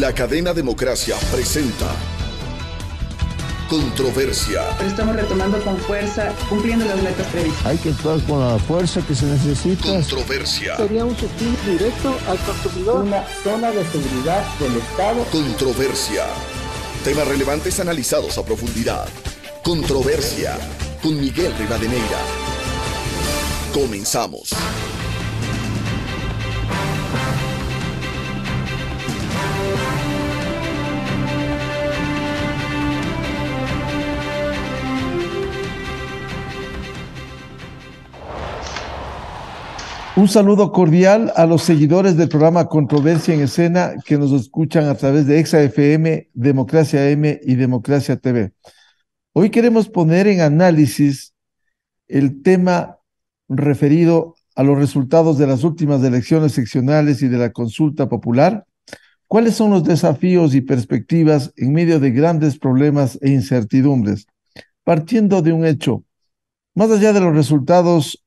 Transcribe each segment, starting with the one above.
La cadena Democracia presenta Controversia. Pero estamos retomando con fuerza, cumpliendo las metas previstas. Hay que actuar con la fuerza que se necesita. Controversia. Sería un subsidio directo al consumidor. Una zona de seguridad del Estado. Controversia. Temas relevantes analizados a profundidad. Controversia. Con Miguel Rivadeneira. Comenzamos. Un saludo cordial a los seguidores del programa Controversia en Escena que nos escuchan a través de Exa FM, Democracia M y Democracia TV. Hoy queremos poner en análisis el tema referido a los resultados de las últimas elecciones seccionales y de la consulta popular. ¿Cuáles son los desafíos y perspectivas en medio de grandes problemas e incertidumbres? Partiendo de un hecho, más allá de los resultados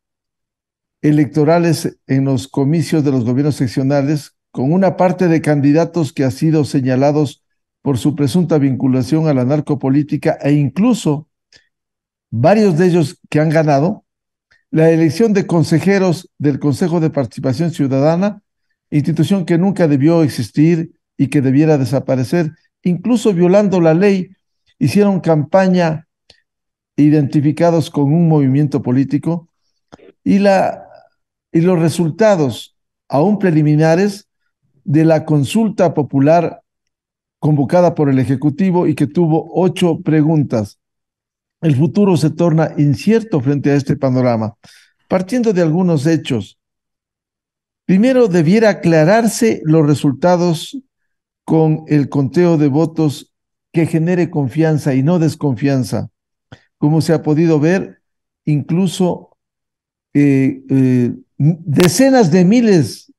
electorales en los comicios de los gobiernos seccionales, con una parte de candidatos que han sido señalados por su presunta vinculación a la narcopolítica e incluso varios de ellos que han ganado, la elección de consejeros del Consejo de Participación Ciudadana, institución que nunca debió existir y que debiera desaparecer, incluso violando la ley, hicieron campaña identificados con un movimiento político y los resultados, aún preliminares, de la consulta popular convocada por el Ejecutivo y que tuvo 8 preguntas. El futuro se torna incierto frente a este panorama. Partiendo de algunos hechos, primero debiera aclararse los resultados con el conteo de votos que genere confianza y no desconfianza. Como se ha podido ver, incluso decenas de miles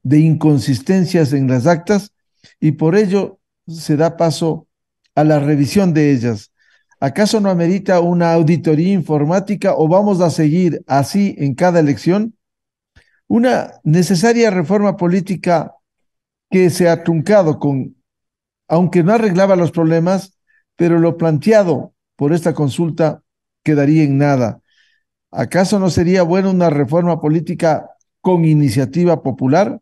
de inconsistencias en las actas y por ello se da paso a la revisión de ellas. ¿Acaso no amerita una auditoría informática o vamos a seguir así en cada elección? Una necesaria reforma política que se ha truncado aunque no arreglaba los problemas, pero lo planteado por esta consulta quedaría en nada. ¿Acaso no sería buena una reforma política con iniciativa popular?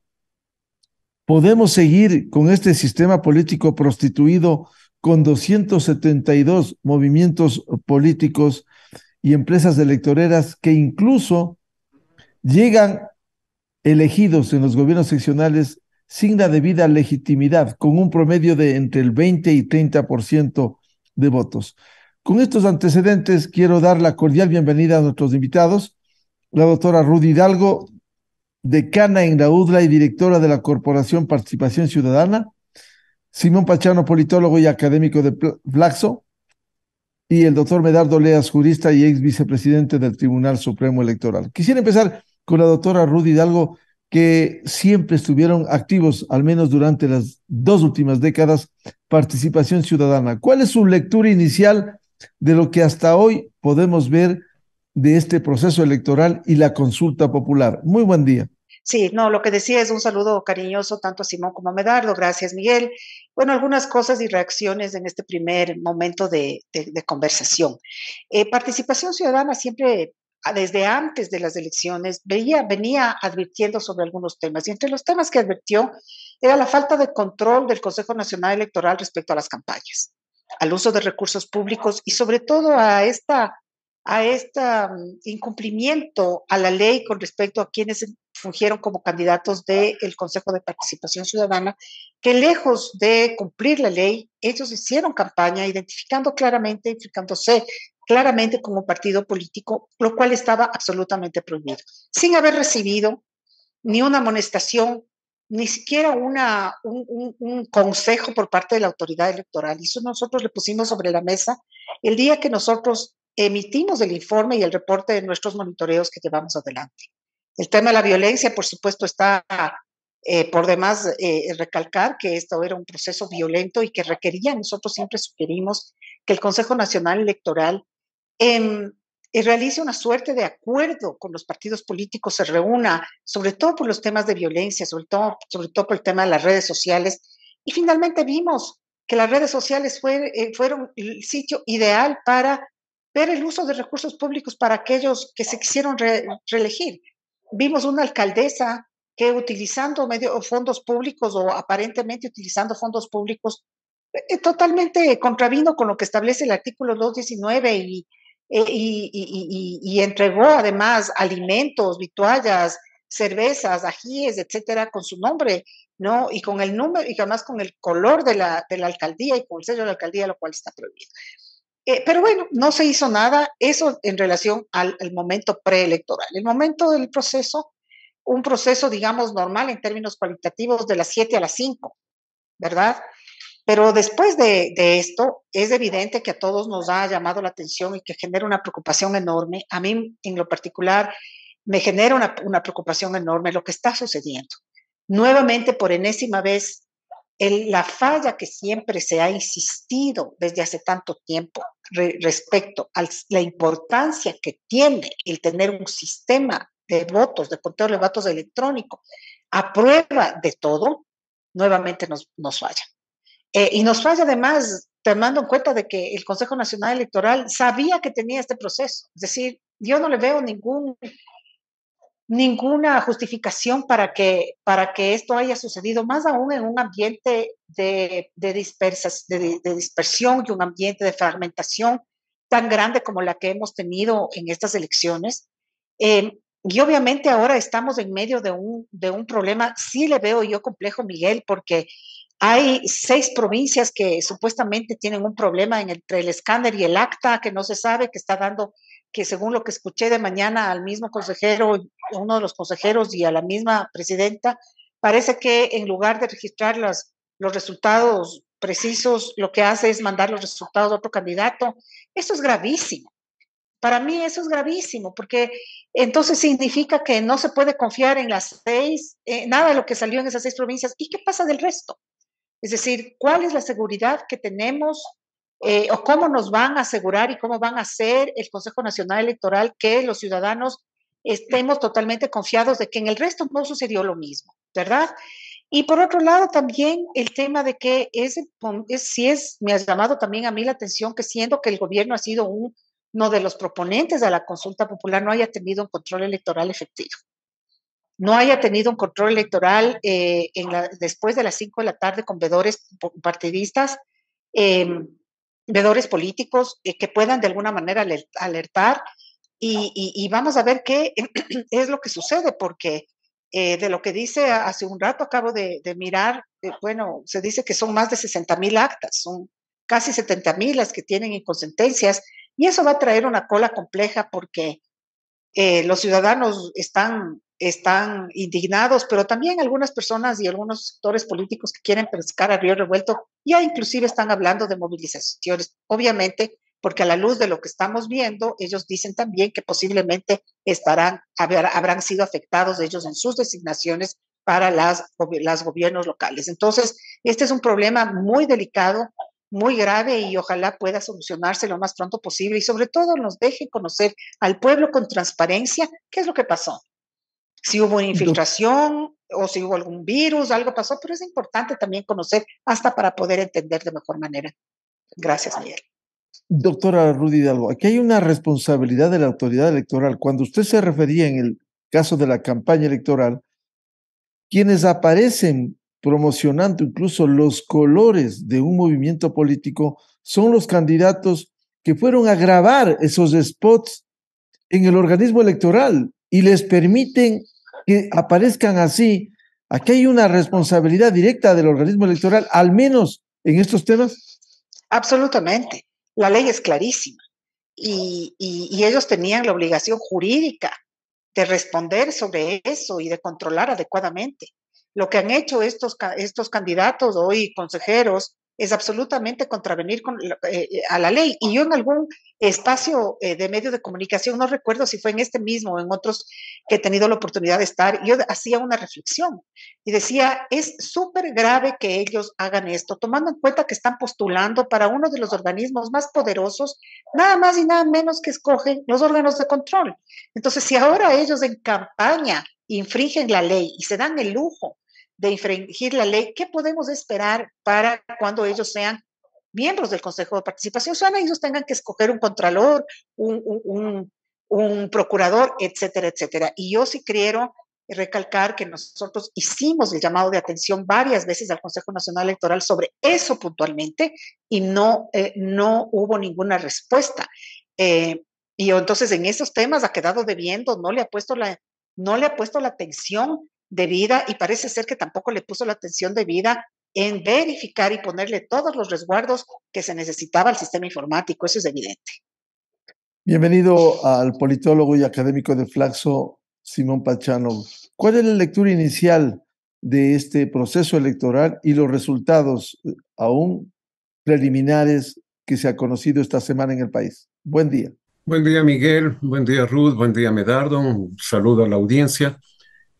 ¿Podemos seguir con este sistema político prostituido con 272 movimientos políticos y empresas electoreras que incluso llegan elegidos en los gobiernos seccionales sin la debida legitimidad, con un promedio de entre el 20 y 30% de votos? Con estos antecedentes, quiero dar la cordial bienvenida a nuestros invitados, la doctora Rudy Hidalgo, decana en la UDLA y directora de la Corporación Participación Ciudadana, Simón Pachano, politólogo y académico de Flaxo, y el doctor Medardo Leas, jurista y ex vicepresidente del Tribunal Supremo Electoral. Quisiera empezar con la doctora Rudy Hidalgo, que siempre estuvieron activos, al menos durante las 2 últimas décadas, Participación Ciudadana. ¿Cuál es su lectura inicial de lo que hasta hoy podemos ver de este proceso electoral y la consulta popular? Muy buen día. Sí, no, lo que decía es un saludo cariñoso tanto a Simón como a Medardo. Gracias, Miguel. Bueno, algunas cosas y reacciones en este primer momento de conversación. Participación Ciudadana siempre, desde antes de las elecciones, venía advirtiendo sobre algunos temas, y entre los temas que advirtió era la falta de control del Consejo Nacional Electoral respecto a las campañas, al uso de recursos públicos y sobre todo a este incumplimiento a la ley con respecto a quienes fungieron como candidatos del Consejo de Participación Ciudadana, que lejos de cumplir la ley, ellos hicieron campaña identificándose claramente como partido político, lo cual estaba absolutamente prohibido, sin haber recibido ni una amonestación, ni siquiera un consejo por parte de la autoridad electoral. Y eso nosotros le pusimos sobre la mesa el día que nosotros emitimos el informe y el reporte de nuestros monitoreos que llevamos adelante. El tema de la violencia, por supuesto, está por demás recalcar que esto era un proceso violento y que requería, nosotros siempre sugerimos que el Consejo Nacional Electoral realice una suerte de acuerdo con los partidos políticos, se reúna, sobre todo por los temas de violencia, sobre todo por el tema de las redes sociales, Y finalmente vimos que las redes sociales fueron el sitio ideal para ver el uso de recursos públicos para aquellos que se quisieron reelegir. Vimos una alcaldesa que utilizando fondos públicos o aparentemente utilizando fondos públicos, totalmente contravino con lo que establece el artículo 219 y entregó además alimentos, vituallas, cervezas, ajíes, etcétera, con su nombre, ¿no? Y con el número, y además con el color de la alcaldía y con el sello de la alcaldía, lo cual está prohibido. Pero bueno, no se hizo nada, eso en relación al momento preelectoral. El momento del proceso, un proceso, digamos, normal en términos cualitativos de las 7 a las 5, ¿verdad? Pero después de esto, es evidente que a todos nos ha llamado la atención y que genera una preocupación enorme. A mí, en lo particular, me genera una preocupación enorme lo que está sucediendo. Nuevamente, por enésima vez, la falla que siempre se ha insistido desde hace tanto tiempo respecto a la importancia que tiene el tener un sistema de votos, de conteo de votos electrónico, a prueba de todo, nuevamente nos falla. Y nos falla además, tomando en cuenta de que el Consejo Nacional Electoral sabía que tenía este proceso. Es decir, yo no le veo ninguna justificación para que esto haya sucedido, más aún en un ambiente de dispersión y un ambiente de fragmentación tan grande como la que hemos tenido en estas elecciones. Y obviamente ahora estamos en medio de un problema, sí le veo yo complejo, Miguel, porque hay 6 provincias que supuestamente tienen un problema entre el escáner y el acta, que no se sabe, que está dando, que según lo que escuché de mañana al mismo consejero, uno de los consejeros y a la misma presidenta, parece que en lugar de registrar los resultados precisos, lo que hace es mandar los resultados a otro candidato. Eso es gravísimo. Para mí eso es gravísimo, porque entonces significa que no se puede confiar en las 6, nada de lo que salió en esas 6 provincias. ¿Y qué pasa del resto? Es decir, ¿cuál es la seguridad que tenemos o cómo nos van a asegurar y cómo van a hacer el Consejo Nacional Electoral que los ciudadanos estemos totalmente confiados de que en el resto no sucedió lo mismo, ¿verdad? Y por otro lado también el tema de que me ha llamado también a mí la atención que siendo que el gobierno ha sido uno de los proponentes de la consulta popular, no haya tenido un control electoral efectivo. No haya tenido un control electoral después de las 5 de la tarde con veedores partidistas, veedores políticos que puedan de alguna manera alertar y vamos a ver qué es lo que sucede, porque de lo que dice hace un rato, acabo de mirar, bueno, se dice que son más de 60,000 actas, son casi 70,000 las que tienen inconsistencias, y eso va a traer una cola compleja porque los ciudadanos están indignados, pero también algunas personas y algunos sectores políticos que quieren pescar a río revuelto ya inclusive están hablando de movilizaciones, obviamente, porque a la luz de lo que estamos viendo, ellos dicen también que posiblemente habrán sido afectados ellos en sus designaciones para los gobiernos locales. Entonces, este es un problema muy delicado, muy grave y ojalá pueda solucionarse lo más pronto posible y sobre todo nos deje conocer al pueblo con transparencia qué es lo que pasó. Si hubo una infiltración o si hubo algún virus, algo pasó, pero es importante también conocer hasta para poder entender de mejor manera. Gracias, Miguel. Doctora Rudy Hidalgo, aquí hay una responsabilidad de la autoridad electoral. Cuando usted se refería en el caso de la campaña electoral, quienes aparecen promocionando incluso los colores de un movimiento político son los candidatos que fueron a grabar esos spots en el organismo electoral y les permiten que aparezcan así. Aquí hay una responsabilidad directa del organismo electoral, al menos en estos temas. Absolutamente. La ley es clarísima y ellos tenían la obligación jurídica de responder sobre eso y de controlar adecuadamente. Lo que han hecho estos candidatos hoy, consejeros, es absolutamente contravenir a la ley. Y yo en algún espacio de medios de comunicación, no recuerdo si fue en este mismo o en otros que he tenido la oportunidad de estar, yo hacía una reflexión y decía, es súper grave que ellos hagan esto, tomando en cuenta que están postulando para uno de los organismos más poderosos, nada más y nada menos que escogen los órganos de control. Entonces, si ahora ellos en campaña infringen la ley y se dan el lujo de infringir la ley, ¿qué podemos esperar para cuando ellos sean miembros del Consejo de Participación Ciudadana? Ellos tengan que escoger un contralor, un procurador, etcétera, etcétera. Y yo sí quiero recalcar que nosotros hicimos el llamado de atención varias veces al Consejo Nacional Electoral sobre eso puntualmente y no hubo ninguna respuesta. Y entonces en esos temas ha quedado debiendo, no le ha puesto la atención debida y parece ser que tampoco le puso la atención debida en verificar y ponerle todos los resguardos que se necesitaba al sistema informático. Eso es evidente. Bienvenido al politólogo y académico de Flaxo, Simón Pachano. ¿Cuál es la lectura inicial de este proceso electoral y los resultados aún preliminares que se ha conocido esta semana en el país? Buen día. Buen día, Miguel. Buen día, Ruth. Buen día, Medardo. Un saludo a la audiencia.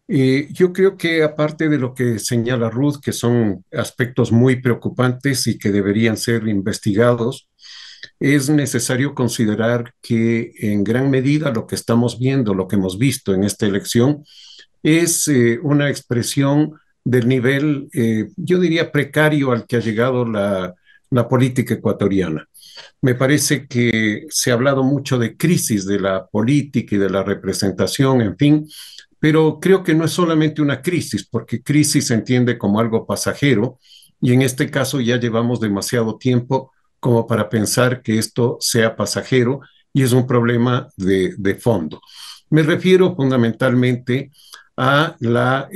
Yo creo que aparte de lo que señala Ruth, que son aspectos muy preocupantes y que deberían ser investigados, es necesario considerar que en gran medida lo que estamos viendo, lo que hemos visto en esta elección, es una expresión del nivel, yo diría, precario al que ha llegado la política ecuatoriana. Me parece que se ha hablado mucho de crisis de la política y de la representación, en fin, pero creo que no es solamente una crisis, porque crisis se entiende como algo pasajero, y en este caso ya llevamos demasiado tiempo como para pensar que esto sea pasajero y es un problema de fondo. Me refiero fundamentalmente a la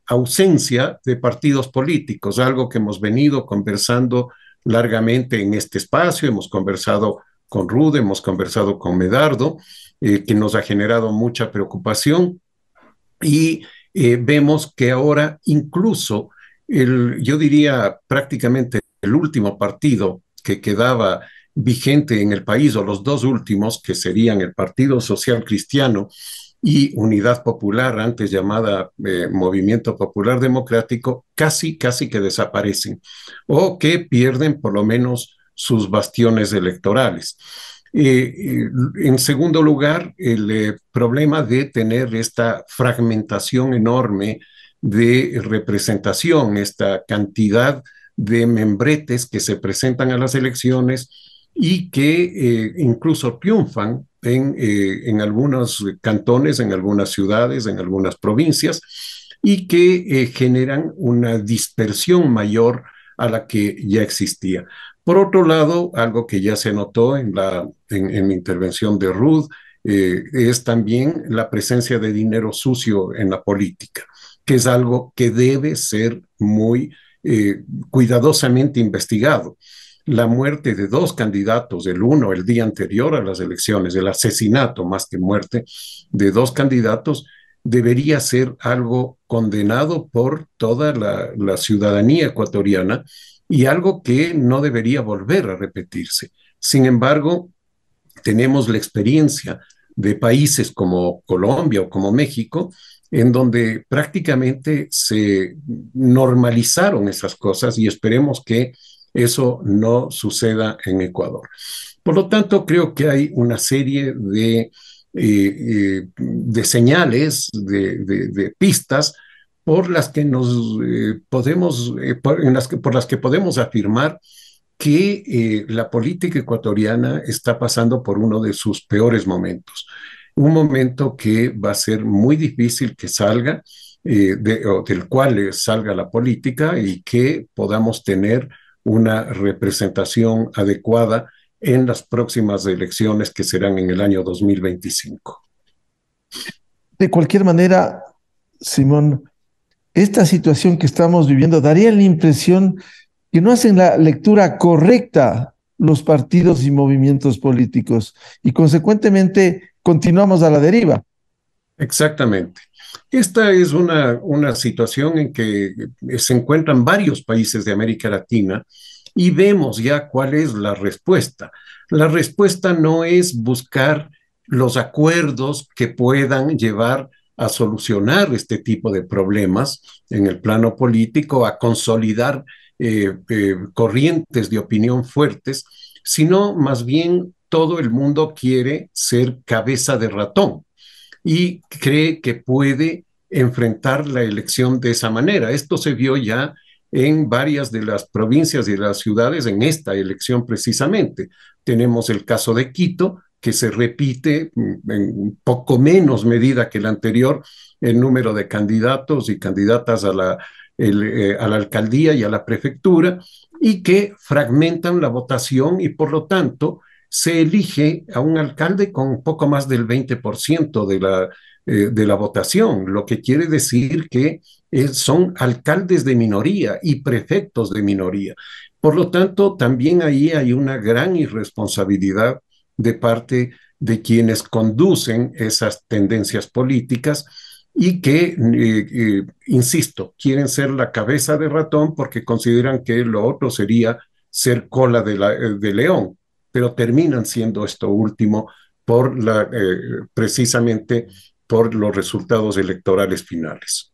ausencia de partidos políticos, algo que hemos venido conversando largamente en este espacio, hemos conversado con Ruth, hemos conversado con Medardo, que nos ha generado mucha preocupación y vemos que ahora incluso yo diría prácticamente el último partido que quedaba vigente en el país, o los dos últimos, que serían el Partido Social Cristiano y Unidad Popular, antes llamada Movimiento Popular Democrático, casi que desaparecen o que pierden por lo menos sus bastiones electorales. En segundo lugar, el problema de tener esta fragmentación enorme de representación, esta cantidad de membretes que se presentan a las elecciones y que incluso triunfan en algunos cantones, en algunas ciudades, en algunas provincias, y que generan una dispersión mayor a la que ya existía. Por otro lado, algo que ya se notó en la intervención de Ruth, es también la presencia de dinero sucio en la política, que es algo que debe ser muy cuidadosamente investigado. La muerte de dos candidatos, el uno el día anterior a las elecciones, el asesinato más que muerte de dos candidatos, debería ser algo condenado por toda la ciudadanía ecuatoriana y algo que no debería volver a repetirse. Sin embargo, tenemos la experiencia de países como Colombia o como México, en donde prácticamente se normalizaron esas cosas y esperemos que eso no suceda en Ecuador. Por lo tanto, creo que hay una serie de señales, de pistas por las que por las que podemos afirmar que la política ecuatoriana está pasando por uno de sus peores momentos. Un momento que va a ser muy difícil que salga, del cual salga la política y que podamos tener una representación adecuada en las próximas elecciones que serán en el año 2025. De cualquier manera, Simón, esta situación que estamos viviendo daría la impresión que no hacen la lectura correcta los partidos y movimientos políticos y consecuentemente continuamos a la deriva. Exactamente. Esta es una situación en que se encuentran varios países de América Latina y vemos ya cuál es la respuesta. La respuesta no es buscar los acuerdos que puedan llevar a solucionar este tipo de problemas en el plano político, a consolidar corrientes de opinión fuertes, sino más bien todo el mundo quiere ser cabeza de ratón y cree que puede enfrentar la elección de esa manera. Esto se vio ya en varias de las provincias y de las ciudades en esta elección precisamente. Tenemos el caso de Quito, que se repite en poco menos medida que el anterior, el número de candidatos y candidatas a la alcaldía y a la prefectura, y que fragmentan la votación y por lo tanto se elige a un alcalde con poco más del 20% de la votación, lo que quiere decir que son alcaldes de minoría y prefectos de minoría. Por lo tanto, también ahí hay una gran irresponsabilidad de parte de quienes conducen esas tendencias políticas y que, insisto, quieren ser la cabeza de ratón porque consideran que lo otro sería ser cola de león, pero terminan siendo esto último precisamente por los resultados electorales finales.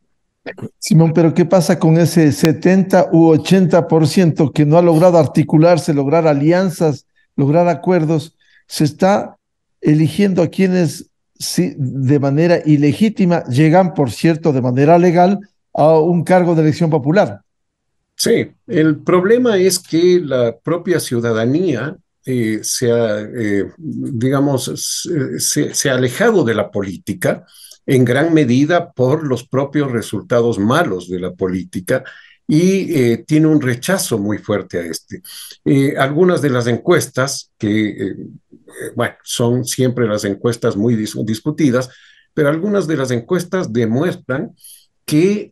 Simón, pero ¿qué pasa con ese 70 u 80% que no ha logrado articularse, lograr alianzas, lograr acuerdos? Se está eligiendo a quienes sí, de manera ilegítima llegan, por cierto, de manera legal a un cargo de elección popular. Sí, el problema es que la propia ciudadanía digamos, se ha alejado de la política en gran medida por los propios resultados malos de la política y tiene un rechazo muy fuerte a este. Algunas de las encuestas, bueno, son siempre las encuestas muy discutidas, pero algunas de las encuestas demuestran que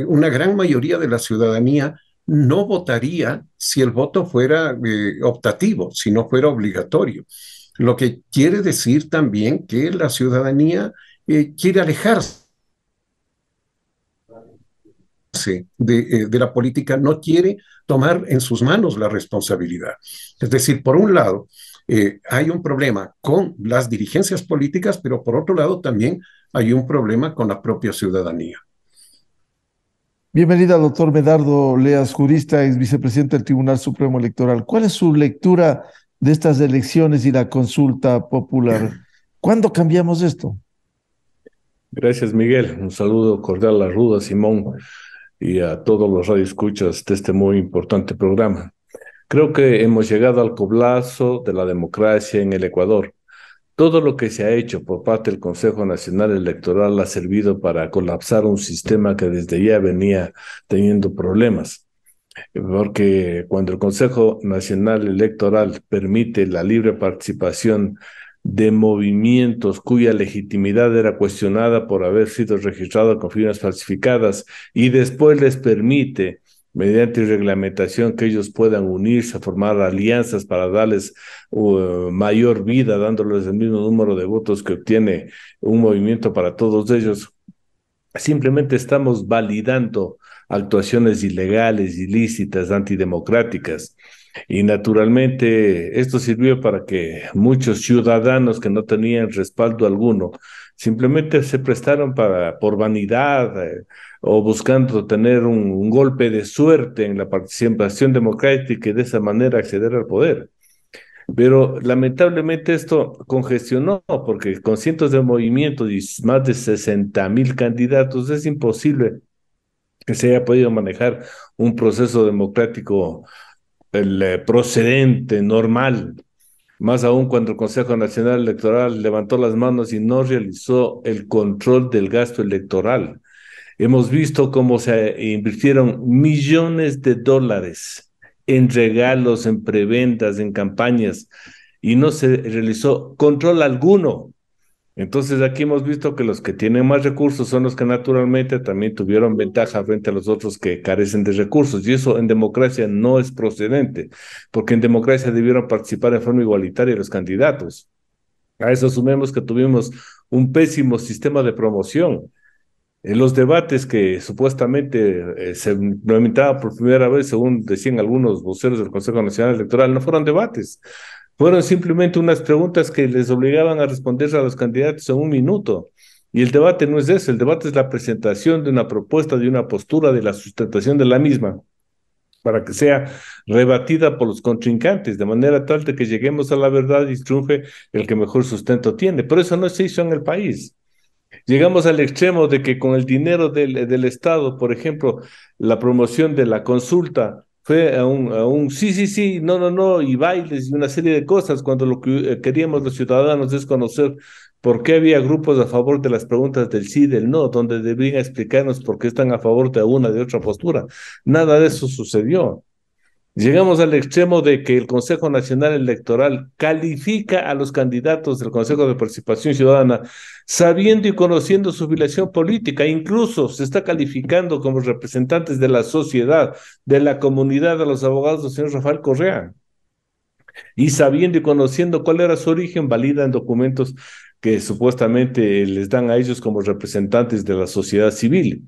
una gran mayoría de la ciudadanía no votaría si el voto fuera optativo, si no fuera obligatorio. Lo que quiere decir también que la ciudadanía quiere alejarse de la política, no quiere tomar en sus manos la responsabilidad. Es decir, por un lado, hay un problema con las dirigencias políticas, pero por otro lado también hay un problema con la propia ciudadanía. Bienvenida, doctor Medardo Leas, jurista, ex vicepresidente del Tribunal Supremo Electoral. ¿Cuál es su lectura de estas elecciones y la consulta popular? ¿Cuándo cambiamos esto? Gracias, Miguel. Un saludo cordial a Ruth, a Simón y a todos los radioescuchas de este muy importante programa. Creo que hemos llegado al coblazo de la democracia en el Ecuador. Todo lo que se ha hecho por parte del Consejo Nacional Electoral ha servido para colapsar un sistema que desde ya venía teniendo problemas. Porque cuando el Consejo Nacional Electoral permite la libre participación de movimientos cuya legitimidad era cuestionada por haber sido registrados con firmas falsificadas y después les permite, mediante reglamentación, que ellos puedan unirse a formar alianzas para darles mayor vida, dándoles el mismo número de votos que obtiene un movimiento para todos ellos. Simplemente estamos validando actuaciones ilegales, ilícitas, antidemocráticas. Y naturalmente esto sirvió para que muchos ciudadanos que no tenían respaldo alguno simplemente se prestaron por vanidad o buscando tener un golpe de suerte en la participación democrática y de esa manera acceder al poder. Pero lamentablemente esto congestionó porque con cientos de movimientos y más de 60,000 candidatos es imposible que se haya podido manejar un proceso democrático procedente, normal, más aún cuando el Consejo Nacional Electoral levantó las manos y no realizó el control del gasto electoral. Hemos visto cómo se invirtieron millones de dólares en regalos, en preventas, en campañas, y no se realizó control alguno. Entonces aquí hemos visto que los que tienen más recursos son los que naturalmente también tuvieron ventaja frente a los otros que carecen de recursos, y eso en democracia no es procedente, porque en democracia debieron participar en forma igualitaria los candidatos. A eso sumemos que tuvimos un pésimo sistema de promoción. En los debates que supuestamente se implementaban por primera vez, según decían algunos voceros del Consejo Nacional Electoral, no fueron debates. Fueron simplemente unas preguntas que les obligaban a responder a los candidatos en un minuto. Y el debate no es eso, el debate es la presentación de una propuesta, de una postura, de la sustentación de la misma, para que sea rebatida por los contrincantes, de manera tal de que lleguemos a la verdad y triunfe el que mejor sustento tiene. Pero eso no se hizo en el país. Llegamos al extremo de que con el dinero del Estado, por ejemplo, la promoción de la consulta fue a un sí, sí, sí, no, no, no, y bailes y una serie de cosas, cuando lo que queríamos los ciudadanos es conocer por qué había grupos a favor de las preguntas del sí y del no, donde debían explicarnos por qué están a favor de una de otra postura. Nada de eso sucedió. Llegamos al extremo de que el Consejo Nacional Electoral califica a los candidatos del Consejo de Participación Ciudadana sabiendo y conociendo su filiación política. Incluso se está calificando como representantes de la sociedad, de la comunidad de los abogados del señor Rafael Correa. Y sabiendo y conociendo cuál era su origen, validan documentos que supuestamente les dan a ellos como representantes de la sociedad civil.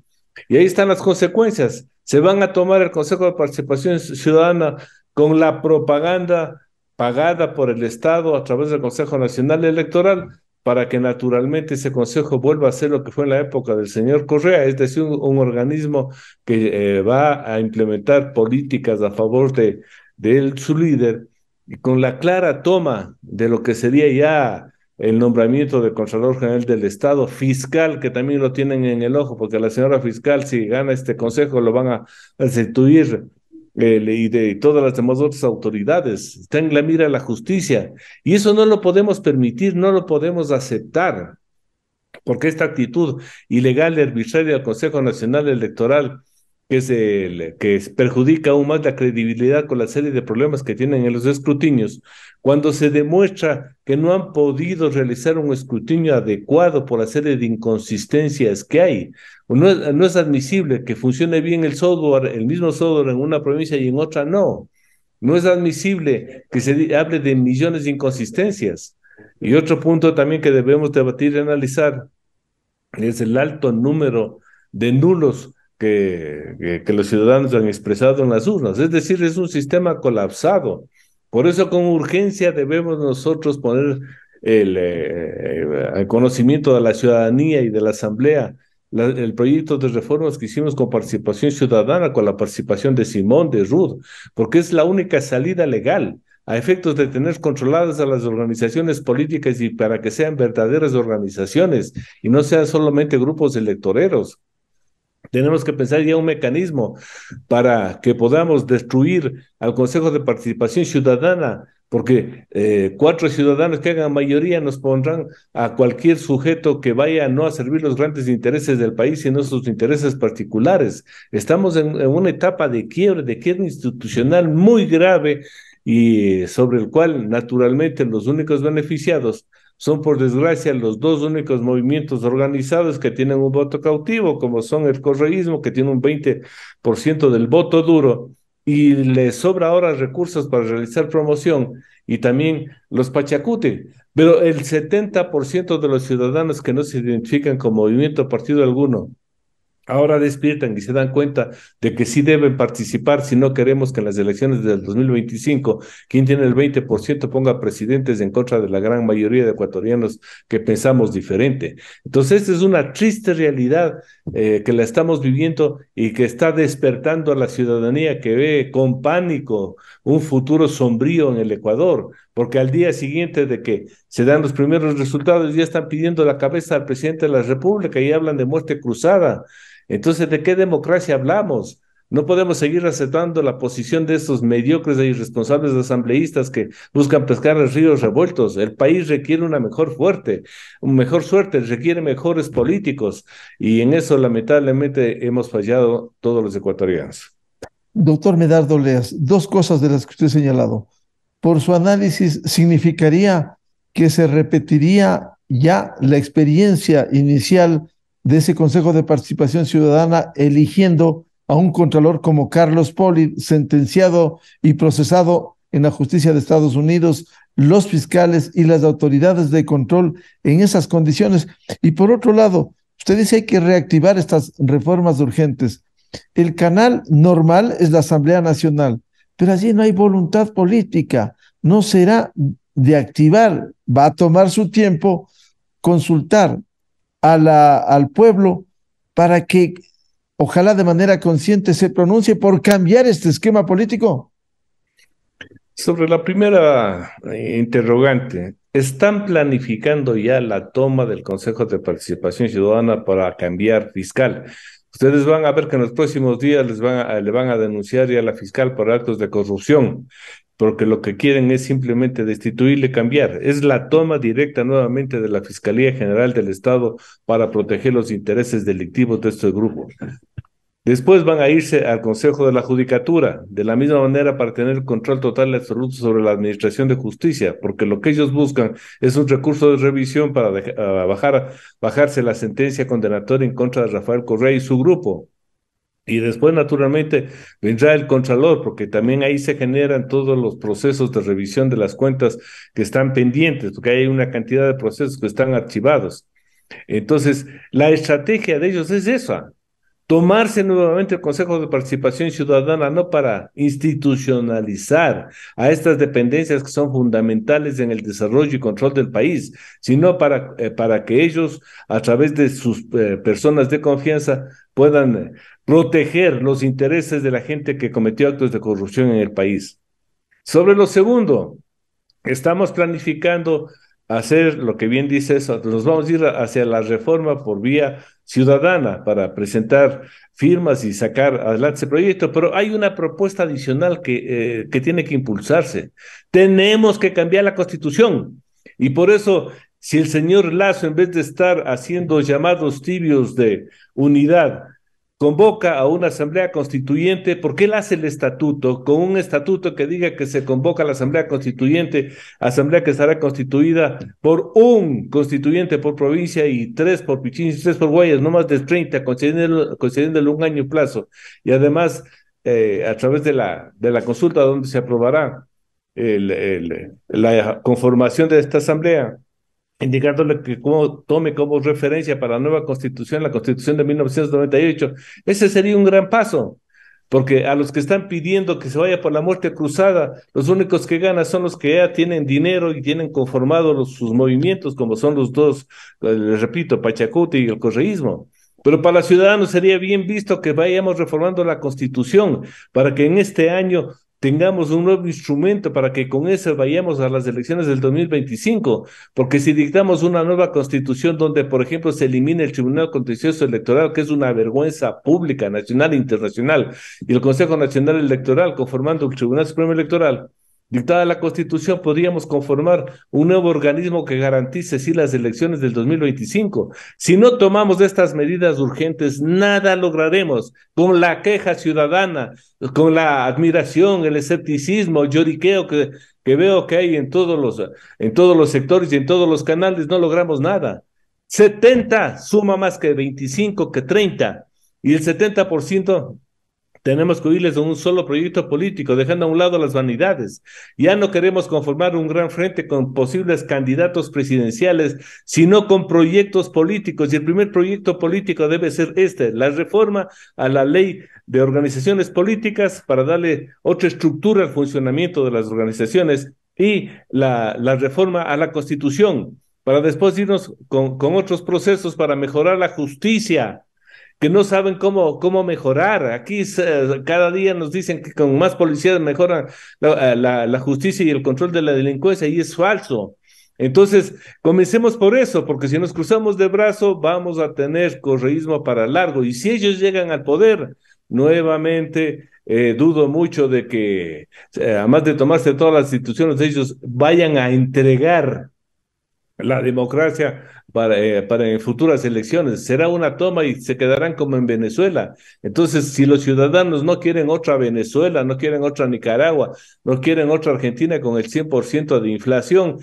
Y ahí están las consecuencias. Se van a tomar el Consejo de Participación Ciudadana con la propaganda pagada por el Estado a través del Consejo Nacional Electoral para que naturalmente ese consejo vuelva a ser lo que fue en la época del señor Correa, es decir, un organismo que va a implementar políticas a favor de su líder, y con la clara toma de lo que sería ya el nombramiento de Contralor General del Estado, fiscal, que también lo tienen en el ojo, porque la señora fiscal, si gana este consejo, lo van a destituir, y de todas las demás otras autoridades. Está en la mira de la justicia. Y eso no lo podemos permitir, no lo podemos aceptar, porque esta actitud ilegal y arbitraria del Consejo Nacional Electoral, que perjudica aún más la credibilidad con la serie de problemas que tienen en los escrutinios, cuando se demuestra que no han podido realizar un escrutinio adecuado por la serie de inconsistencias que hay. No es admisible que funcione bien el mismo software en una provincia y en otra no. No es admisible que se hable de millones de inconsistencias. Y otro punto también que debemos debatir y analizar es el alto número de nulos que los ciudadanos han expresado en las urnas. Es decir, es un sistema colapsado. Por eso con urgencia debemos nosotros poner el conocimiento de la ciudadanía y de la Asamblea el proyecto de reformas que hicimos con participación ciudadana, con la participación de Simón, de Ruth, porque es la única salida legal a efectos de tener controladas a las organizaciones políticas y para que sean verdaderas organizaciones y no sean solamente grupos electoreros. Tenemos que pensar ya un mecanismo para que podamos destruir al Consejo de Participación Ciudadana, porque 4 ciudadanos que hagan mayoría nos pondrán a cualquier sujeto que vaya no a servir los grandes intereses del país, sino sus intereses particulares. Estamos en una etapa de quiebre institucional muy grave y sobre el cual naturalmente los únicos beneficiados son, por desgracia, los 2 únicos movimientos organizados que tienen un voto cautivo, como son el correísmo, que tiene un 20% del voto duro, y le sobra ahora recursos para realizar promoción, y también los Pachacuti. Pero el 70% de los ciudadanos que no se identifican con movimiento o partido alguno, ahora despiertan y se dan cuenta de que sí deben participar si no queremos que en las elecciones del 2025 quien tiene el 20% ponga presidentes en contra de la gran mayoría de ecuatorianos que pensamos diferente. Entonces, esta es una triste realidad que la estamos viviendo y que está despertando a la ciudadanía que ve con pánico un futuro sombrío en el Ecuador, porque al día siguiente de que se dan los primeros resultados ya están pidiendo la cabeza al presidente de la República y hablan de muerte cruzada. Entonces, ¿de qué democracia hablamos? No podemos seguir aceptando la posición de estos mediocres e irresponsables asambleístas que buscan pescar en ríos revueltos. El país requiere una mejor suerte, requiere mejores políticos, y en eso lamentablemente hemos fallado todos los ecuatorianos. Doctor Medardo Leas, 2 cosas de las que usted ha señalado. Por su análisis, ¿significaría que se repetiría ya la experiencia inicial de ese Consejo de Participación Ciudadana eligiendo a un contralor como Carlos Poli, sentenciado y procesado en la justicia de Estados Unidos, los fiscales y las autoridades de control en esas condiciones? Y por otro lado, usted dice hay que reactivar estas reformas urgentes. El canal normal es la Asamblea Nacional, pero allí no hay voluntad política, no será de activar, va a tomar su tiempo consultar al pueblo para que ojalá de manera consciente se pronuncie por cambiar este esquema político. Sobre la primera interrogante, están planificando ya la toma del Consejo de Participación Ciudadana para cambiar fiscal. Ustedes van a ver que en los próximos días le van a denunciar ya a la fiscal por actos de corrupción, porque lo que quieren es simplemente destituirle, cambiar. Es la toma directa nuevamente de la Fiscalía General del Estado para proteger los intereses delictivos de estos grupos. Después van a irse al Consejo de la Judicatura, de la misma manera para tener control total y absoluto sobre la administración de justicia, porque lo que ellos buscan es un recurso de revisión para bajarse la sentencia condenatoria en contra de Rafael Correa y su grupo. Y después, naturalmente, vendrá el Contralor, porque también ahí se generan todos los procesos de revisión de las cuentas que están pendientes, porque hay una cantidad de procesos que están archivados. Entonces, la estrategia de ellos es esa: tomarse nuevamente el Consejo de Participación Ciudadana, no para institucionalizar a estas dependencias que son fundamentales en el desarrollo y control del país, sino para que ellos, a través de sus personas de confianza, puedan proteger los intereses de la gente que cometió actos de corrupción en el país. Sobre lo segundo, estamos planificando hacer lo que bien dice eso, nos vamos a ir hacia la reforma por vía ciudadana para presentar firmas y sacar adelante ese proyecto, pero hay una propuesta adicional que tiene que impulsarse. Tenemos que cambiar la Constitución, y por eso, si el señor Lasso, en vez de estar haciendo llamados tibios de unidad, convoca a una asamblea constituyente, porque él hace el estatuto, con un estatuto que diga que se convoca a la asamblea constituyente, asamblea que estará constituida por un constituyente por provincia y 3 por Pichincha y 3 por Guayas, no más de 30, concediéndole un año plazo, y además a través de la consulta donde se aprobará la conformación de esta asamblea, indicándole que tome como referencia para la nueva constitución, la constitución de 1998. Ese sería un gran paso, porque a los que están pidiendo que se vaya por la muerte cruzada, los únicos que ganan son los que ya tienen dinero y tienen conformados sus movimientos, como son los dos, les repito, Pachacuti y el correísmo. Pero para los ciudadanos sería bien visto que vayamos reformando la Constitución para que en este año tengamos un nuevo instrumento, para que con eso vayamos a las elecciones del 2025, porque si dictamos una nueva Constitución donde, por ejemplo, se elimine el Tribunal Contencioso Electoral, que es una vergüenza pública, nacional e internacional, y el Consejo Nacional Electoral conformando el Tribunal Supremo Electoral, dictada la Constitución, podríamos conformar un nuevo organismo que garantice sí las elecciones del 2025. Si no tomamos estas medidas urgentes, nada lograremos. Con la queja ciudadana, con la admiración, el escepticismo, el lloriqueo que veo que hay en todos los sectores y en todos los canales, no logramos nada. 70 suma más que 25, que 30, y el 70% tenemos que oírles de un solo proyecto político, dejando a un lado las vanidades. Ya no queremos conformar un gran frente con posibles candidatos presidenciales, sino con proyectos políticos. Y el primer proyecto político debe ser la reforma a la ley de organizaciones políticas para darle otra estructura al funcionamiento de las organizaciones, y la reforma a la Constitución, para después irnos con otros procesos para mejorar la justicia, que no saben cómo mejorar. Aquí cada día nos dicen que con más policías mejoran la justicia y el control de la delincuencia, y es falso. Entonces, comencemos por eso, porque si nos cruzamos de brazo, vamos a tener correísmo para largo, y si ellos llegan al poder, nuevamente, dudo mucho de que, además de tomarse todas las instituciones, ellos vayan a entregar la democracia para en futuras elecciones. Será una toma y se quedarán como en Venezuela. Entonces, si los ciudadanos no quieren otra Venezuela, no quieren otra Nicaragua, no quieren otra Argentina con el 100% de inflación,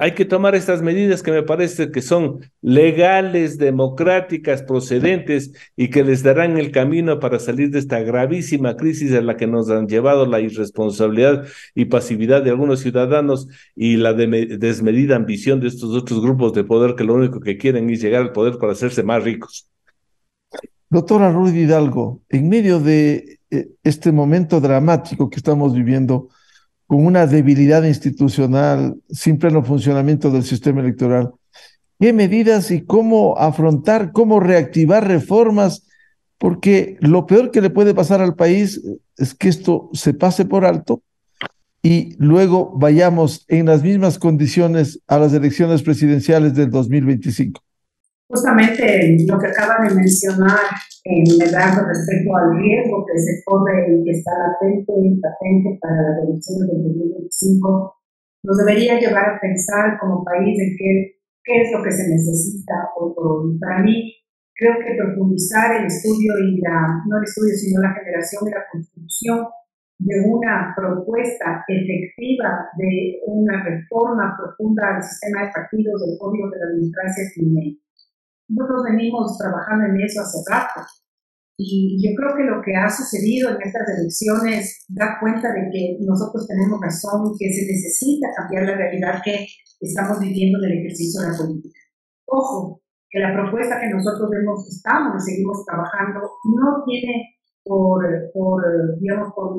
hay que tomar estas medidas que me parece que son legales, democráticas, procedentes, y que les darán el camino para salir de esta gravísima crisis a la que nos han llevado la irresponsabilidad y pasividad de algunos ciudadanos y la desmedida ambición de estos otros grupos de poder que lo único que quieren es llegar al poder para hacerse más ricos. Doctora Ruth Hidalgo, en medio de este momento dramático que estamos viviendo, con una debilidad institucional, sin pleno funcionamiento del sistema electoral, ¿qué medidas y cómo afrontar, cómo reactivar reformas? Porque lo peor que le puede pasar al país es que esto se pase por alto y luego vayamos en las mismas condiciones a las elecciones presidenciales del 2025. Justamente lo que acaba de mencionar Medardo respecto al riesgo que se corre y que está latente y patente para las elecciones del 2025, nos debería llevar a pensar como país en qué es lo que se necesita hoy por hoy. Para mí, creo que profundizar el estudio no el estudio, sino la generación y la construcción de una propuesta efectiva de una reforma profunda del sistema de partidos, del código de la democracia criminal. Nosotros venimos trabajando en eso hace rato y yo creo que lo que ha sucedido en estas elecciones da cuenta de que nosotros tenemos razón y que se necesita cambiar la realidad que estamos viviendo en el ejercicio de la política. Ojo, que la propuesta que nosotros estamos y seguimos trabajando no tiene por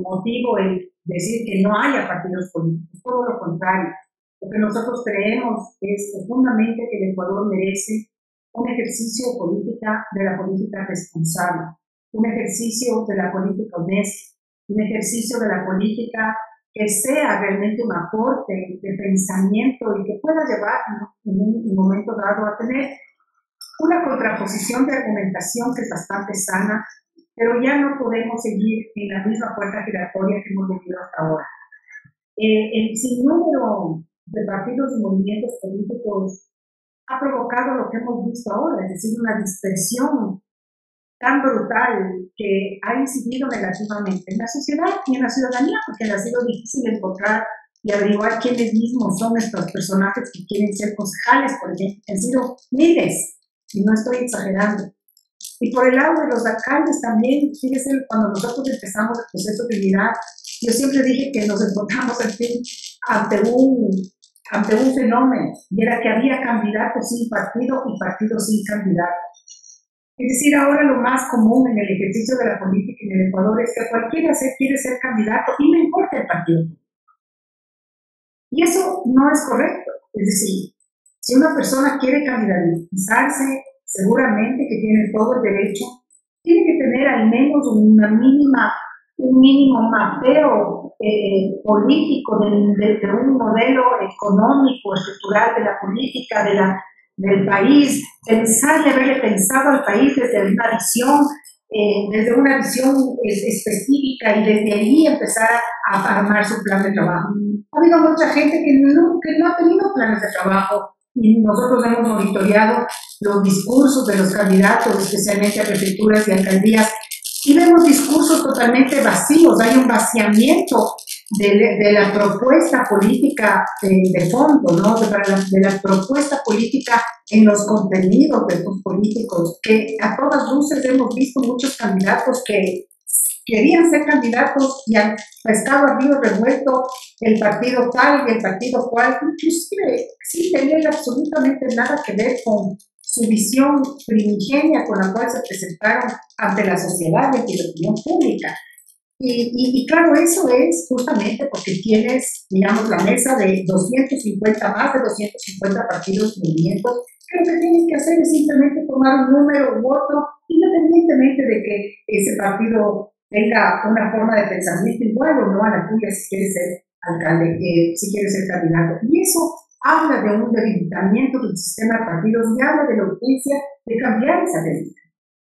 motivo el decir que no haya partidos políticos, todo lo contrario. Lo que nosotros creemos es profundamente que el Ecuador merece un ejercicio de la política responsable, un ejercicio de la política honesta, un ejercicio de la política que sea realmente un aporte de pensamiento y que pueda llevar en un momento dado a tener una contraposición de argumentación que es bastante sana, pero ya no podemos seguir en la misma puerta giratoria que hemos vivido hasta ahora. El sinnúmero de partidos y movimientos políticos ha provocado lo que hemos visto ahora, es decir, una dispersión tan brutal que ha incidido negativamente en la sociedad y en la ciudadanía, porque ha sido difícil encontrar y averiguar quiénes mismos son estos personajes que quieren ser concejales, por ejemplo. Han sido miles, y no estoy exagerando. Y por el lado de los alcaldes también, fíjense, cuando nosotros empezamos el proceso de unidad, yo siempre dije que nos encontramos ante un fenómeno, y era que había candidatos sin partido y partidos sin candidato. Es decir, ahora lo más común en el ejercicio de la política en el Ecuador es que cualquiera quiere ser candidato y no importa el partido. Y eso no es correcto. Es decir, si una persona quiere candidatizarse, seguramente que tiene todo el derecho, tiene que tener al menos un mínimo mapeo político de un modelo económico, estructural de la política, del país, haberle pensado al país desde una visión específica y desde ahí empezar a armar su plan de trabajo. Ha habido mucha gente que no ha tenido planes de trabajo y nosotros hemos monitoreado los discursos de los candidatos, especialmente a prefecturas y alcaldías, y vemos discursos totalmente vacíos. Hay un vaciamiento de la propuesta política de fondo, ¿no? de la propuesta política en los contenidos de estos políticos, que a todas luces hemos visto muchos candidatos que querían ser candidatos y han pescado a río revuelto el partido tal y el partido cual, inclusive sin tener absolutamente nada que ver con su visión primigenia con la cual se presentaron ante la sociedad y ante la opinión pública. Y claro, eso es justamente porque tienes, digamos, la mesa de más de 250 partidos y movimientos, que lo que tienes que hacer es simplemente tomar un número u otro, independientemente de que ese partido tenga una forma de pensamiento igual o no a la tuya si quieres ser alcalde, si quieres ser candidato. Y eso habla de un debilitamiento del sistema de partidos y habla de la urgencia de cambiar esa política.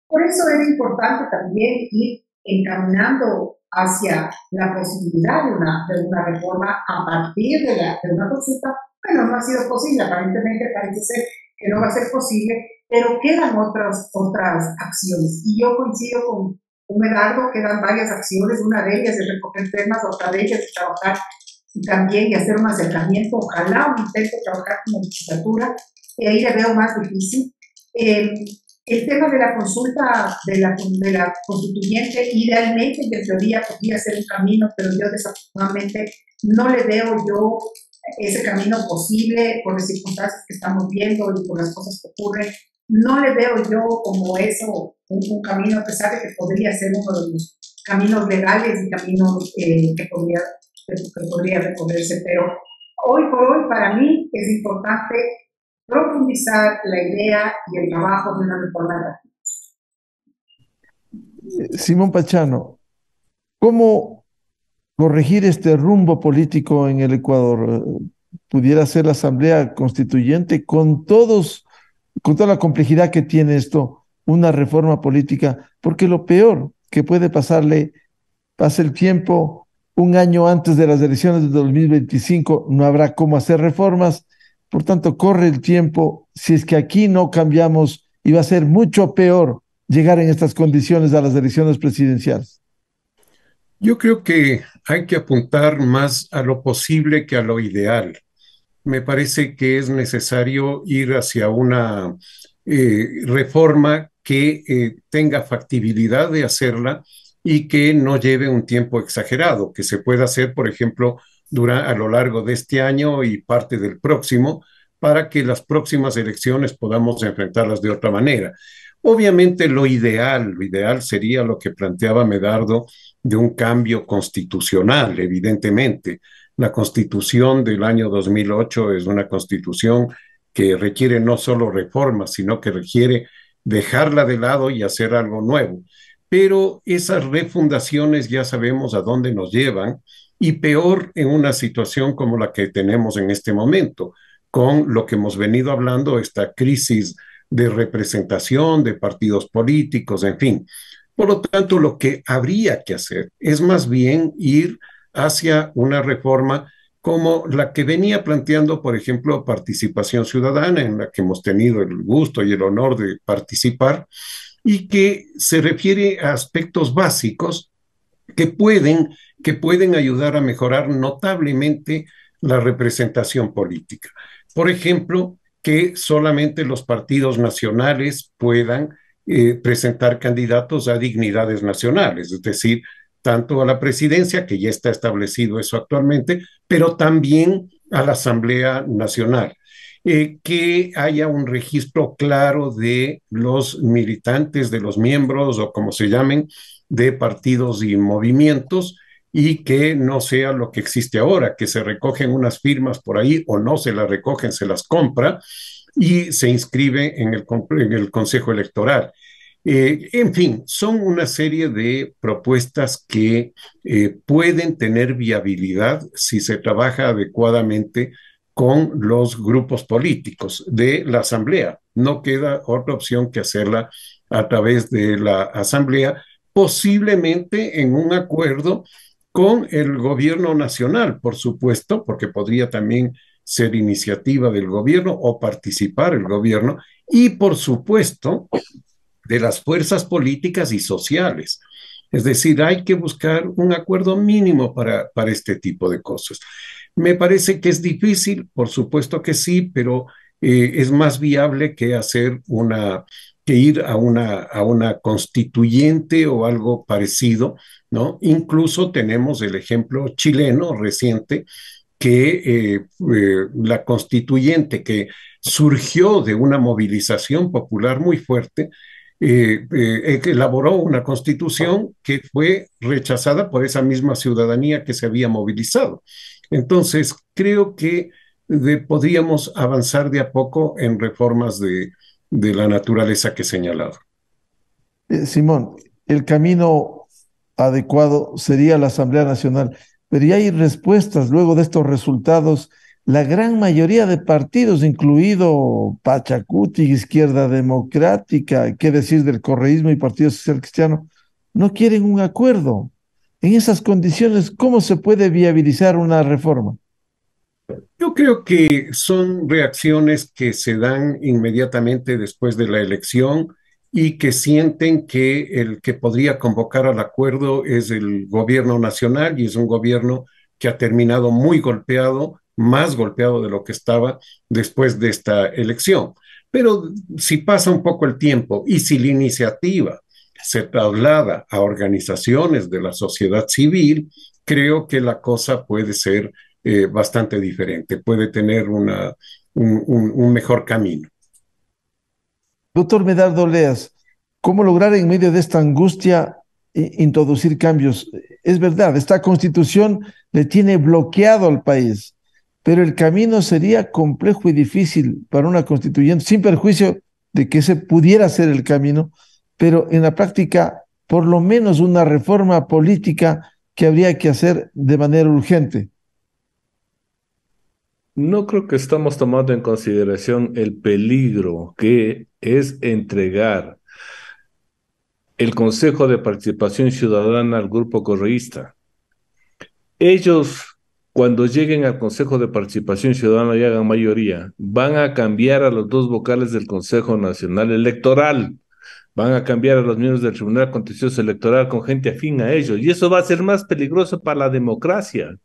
Por eso es importante también ir encaminando hacia la posibilidad de una reforma a partir de una consulta. Bueno, no ha sido posible, aparentemente parece ser que no va a ser posible, pero quedan otras acciones. Y yo coincido con Medardo, quedan varias acciones, una de ellas es recoger temas, otra de ellas es trabajar también y hacer un acercamiento, ojalá un intento de trabajar como legislatura, ahí le veo más difícil. El tema de la consulta de la constituyente, idealmente y en teoría podría ser un camino, pero yo desafortunadamente no le veo yo ese camino posible por las circunstancias que estamos viendo y por las cosas que ocurren. No le veo yo como eso un camino, a pesar de que podría ser uno de los caminos legales y caminos que podría recorrerse, pero hoy por hoy para mí es importante profundizar la idea y el trabajo de una reforma de Simón Pachano, ¿cómo corregir este rumbo político en el Ecuador? ¿Pudiera ser la Asamblea Constituyente con todos, con toda la complejidad que tiene esto, una reforma política? Porque lo peor que puede pasarle, pasa el tiempo, un año antes de las elecciones de 2025, no habrá cómo hacer reformas, por tanto, corre el tiempo. Si es que aquí no cambiamos, y va a ser mucho peor llegar en estas condiciones a las elecciones presidenciales. Yo creo que hay que apuntar más a lo posible que a lo ideal. Me parece que es necesario ir hacia una reforma que tenga factibilidad de hacerla y que no lleve un tiempo exagerado, que se pueda hacer, por ejemplo, a lo largo de este año y parte del próximo, para que las próximas elecciones podamos enfrentarlas de otra manera. Obviamente lo ideal sería lo que planteaba Medardo de un cambio constitucional, evidentemente. La constitución del año 2008 es una constitución que requiere no solo reformas, sino que requiere dejarla de lado y hacer algo nuevo. Pero esas refundaciones ya sabemos a dónde nos llevan, y peor en una situación como la que tenemos en este momento, con lo que hemos venido hablando, esta crisis de representación de partidos políticos, en fin. Por lo tanto, lo que habría que hacer es más bien ir hacia una reforma como la que venía planteando, por ejemplo, Participación Ciudadana, en la que hemos tenido el gusto y el honor de participar, y que se refiere a aspectos básicos que pueden ayudar a mejorar notablemente la representación política. Por ejemplo, que solamente los partidos nacionales puedan presentar candidatos a dignidades nacionales, es decir, tanto a la presidencia, que ya está establecido eso actualmente, pero también a la Asamblea Nacional. Que haya un registro claro de los militantes, de los miembros o como se llamen, de partidos y movimientos, y que no sea lo que existe ahora, que se recogen unas firmas por ahí o no se las recogen, se las compra y se inscribe en el Consejo Electoral. En fin, son una serie de propuestas que pueden tener viabilidad si se trabaja adecuadamente con los grupos políticos de la Asamblea. No queda otra opción que hacerla a través de la Asamblea, posiblemente en un acuerdo con el gobierno nacional, por supuesto, porque podría también ser iniciativa del gobierno o participar el gobierno, y por supuesto de las fuerzas políticas y sociales. Es decir, hay que buscar un acuerdo mínimo para este tipo de cosas. Me parece que es difícil, por supuesto que sí, pero es más viable que que ir a una constituyente o algo parecido, ¿no? Incluso tenemos el ejemplo chileno reciente, que la constituyente que surgió de una movilización popular muy fuerte, elaboró una constitución que fue rechazada por esa misma ciudadanía que se había movilizado. Entonces, creo que podríamos avanzar de a poco en reformas de la naturaleza que he señalado. Simón, el camino adecuado sería la Asamblea Nacional, pero ya hay respuestas luego de estos resultados. La gran mayoría de partidos, incluido Pachacuti, Izquierda Democrática, qué decir del correísmo y Partido Social Cristiano, no quieren un acuerdo. En esas condiciones, ¿cómo se puede viabilizar una reforma? Yo creo que son reacciones que se dan inmediatamente después de la elección y que sienten que el que podría convocar al acuerdo es el gobierno nacional, y es un gobierno que ha terminado muy golpeado, más golpeado de lo que estaba después de esta elección. Pero si pasa un poco el tiempo y si la iniciativa se traslada a organizaciones de la sociedad civil, creo que la cosa puede ser bastante diferente, puede tener un mejor camino. Doctor Medardo Leas, ¿cómo lograr en medio de esta angustia introducir cambios? Es verdad, esta constitución le tiene bloqueado al país, pero el camino sería complejo y difícil para una constituyente, sin perjuicio de que ese pudiera ser el camino, pero en la práctica, por lo menos una reforma política que habría que hacer de manera urgente? No creo que estamos tomando en consideración el peligro que es entregar el Consejo de Participación Ciudadana al grupo correísta. Ellos, cuando lleguen al Consejo de Participación Ciudadana y hagan mayoría, van a cambiar a los dos vocales del Consejo Nacional Electoral, van a cambiar a los miembros del Tribunal Contencioso Electoral con gente afín a ellos, y eso va a ser más peligroso para la democracia.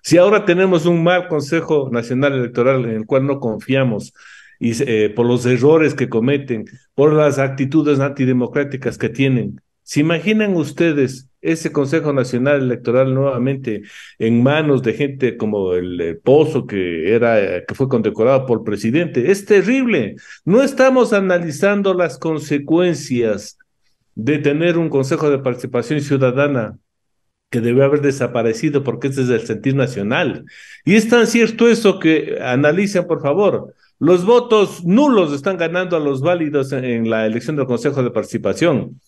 Si ahora tenemos un mal Consejo Nacional Electoral en el cual no confiamos, y por los errores que cometen, por las actitudes antidemocráticas que tienen, ¿se imaginan ustedes ese Consejo Nacional Electoral nuevamente en manos de gente como el Pozo, que fue condecorado por el presidente? Es terrible. No estamos analizando las consecuencias de tener un Consejo de Participación Ciudadana que debe haber desaparecido porque ese es el sentir nacional. Y es tan cierto eso que analicen, por favor. Los votos nulos están ganando a los válidos en la elección del Consejo de Participación.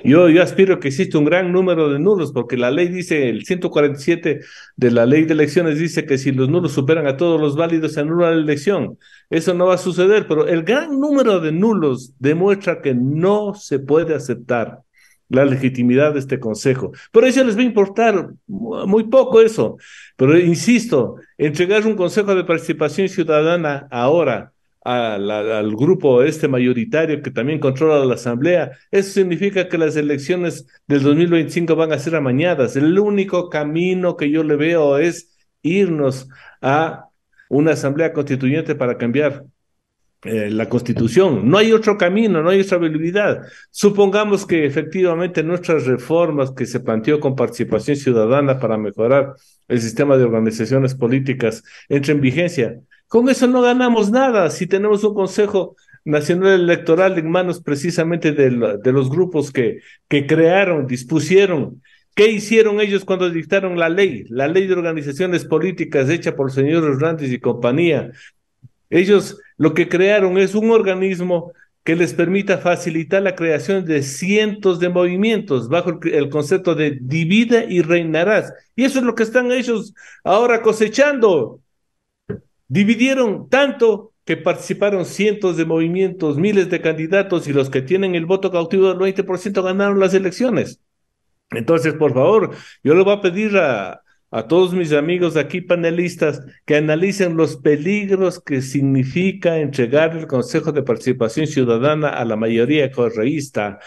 Yo aspiro que existe un gran número de nulos, porque la ley dice, el 147 de la ley de elecciones dice que si los nulos superan a todos los válidos, se anula la elección. Eso no va a suceder, pero el gran número de nulos demuestra que no se puede aceptar la legitimidad de este consejo. Por eso les va a importar muy poco eso. Pero insisto, entregar un consejo de participación ciudadana ahora al grupo mayoritario que también controla la asamblea, eso significa que las elecciones del 2025 van a ser amañadas. El único camino que yo le veo es irnos a una asamblea constituyente para cambiar la Constitución. No hay otro camino, no hay otra habilidad. Supongamos que efectivamente nuestras reformas que se planteó con participación ciudadana para mejorar el sistema de organizaciones políticas entren en vigencia. Con eso no ganamos nada si tenemos un Consejo Nacional Electoral en manos precisamente de los grupos que crearon, dispusieron. ¿Qué hicieron ellos cuando dictaron la ley? La ley de organizaciones políticas hecha por el señor Hernández y compañía. Ellos lo que crearon es un organismo que les permita facilitar la creación de cientos de movimientos bajo el concepto de divide y reinarás. Y eso es lo que están ellos ahora cosechando. Dividieron tanto que participaron cientos de movimientos, miles de candidatos, y los que tienen el voto cautivo del 20% ganaron las elecciones. Entonces, por favor, yo le voy a pedir a todos mis amigos aquí panelistas que analicen los peligros que significa entregar el Consejo de Participación Ciudadana a la mayoría correísta.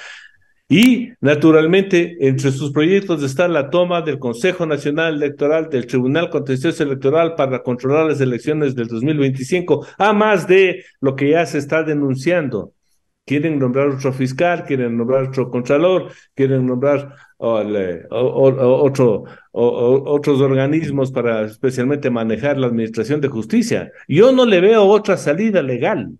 Y, naturalmente, entre sus proyectos está la toma del Consejo Nacional Electoral, del Tribunal Contencioso Electoral para controlar las elecciones del 2025, a más de lo que ya se está denunciando. Quieren nombrar otro fiscal, quieren nombrar otro contralor, quieren nombrar otros organismos para especialmente manejar la administración de justicia. Yo no le veo otra salida legal,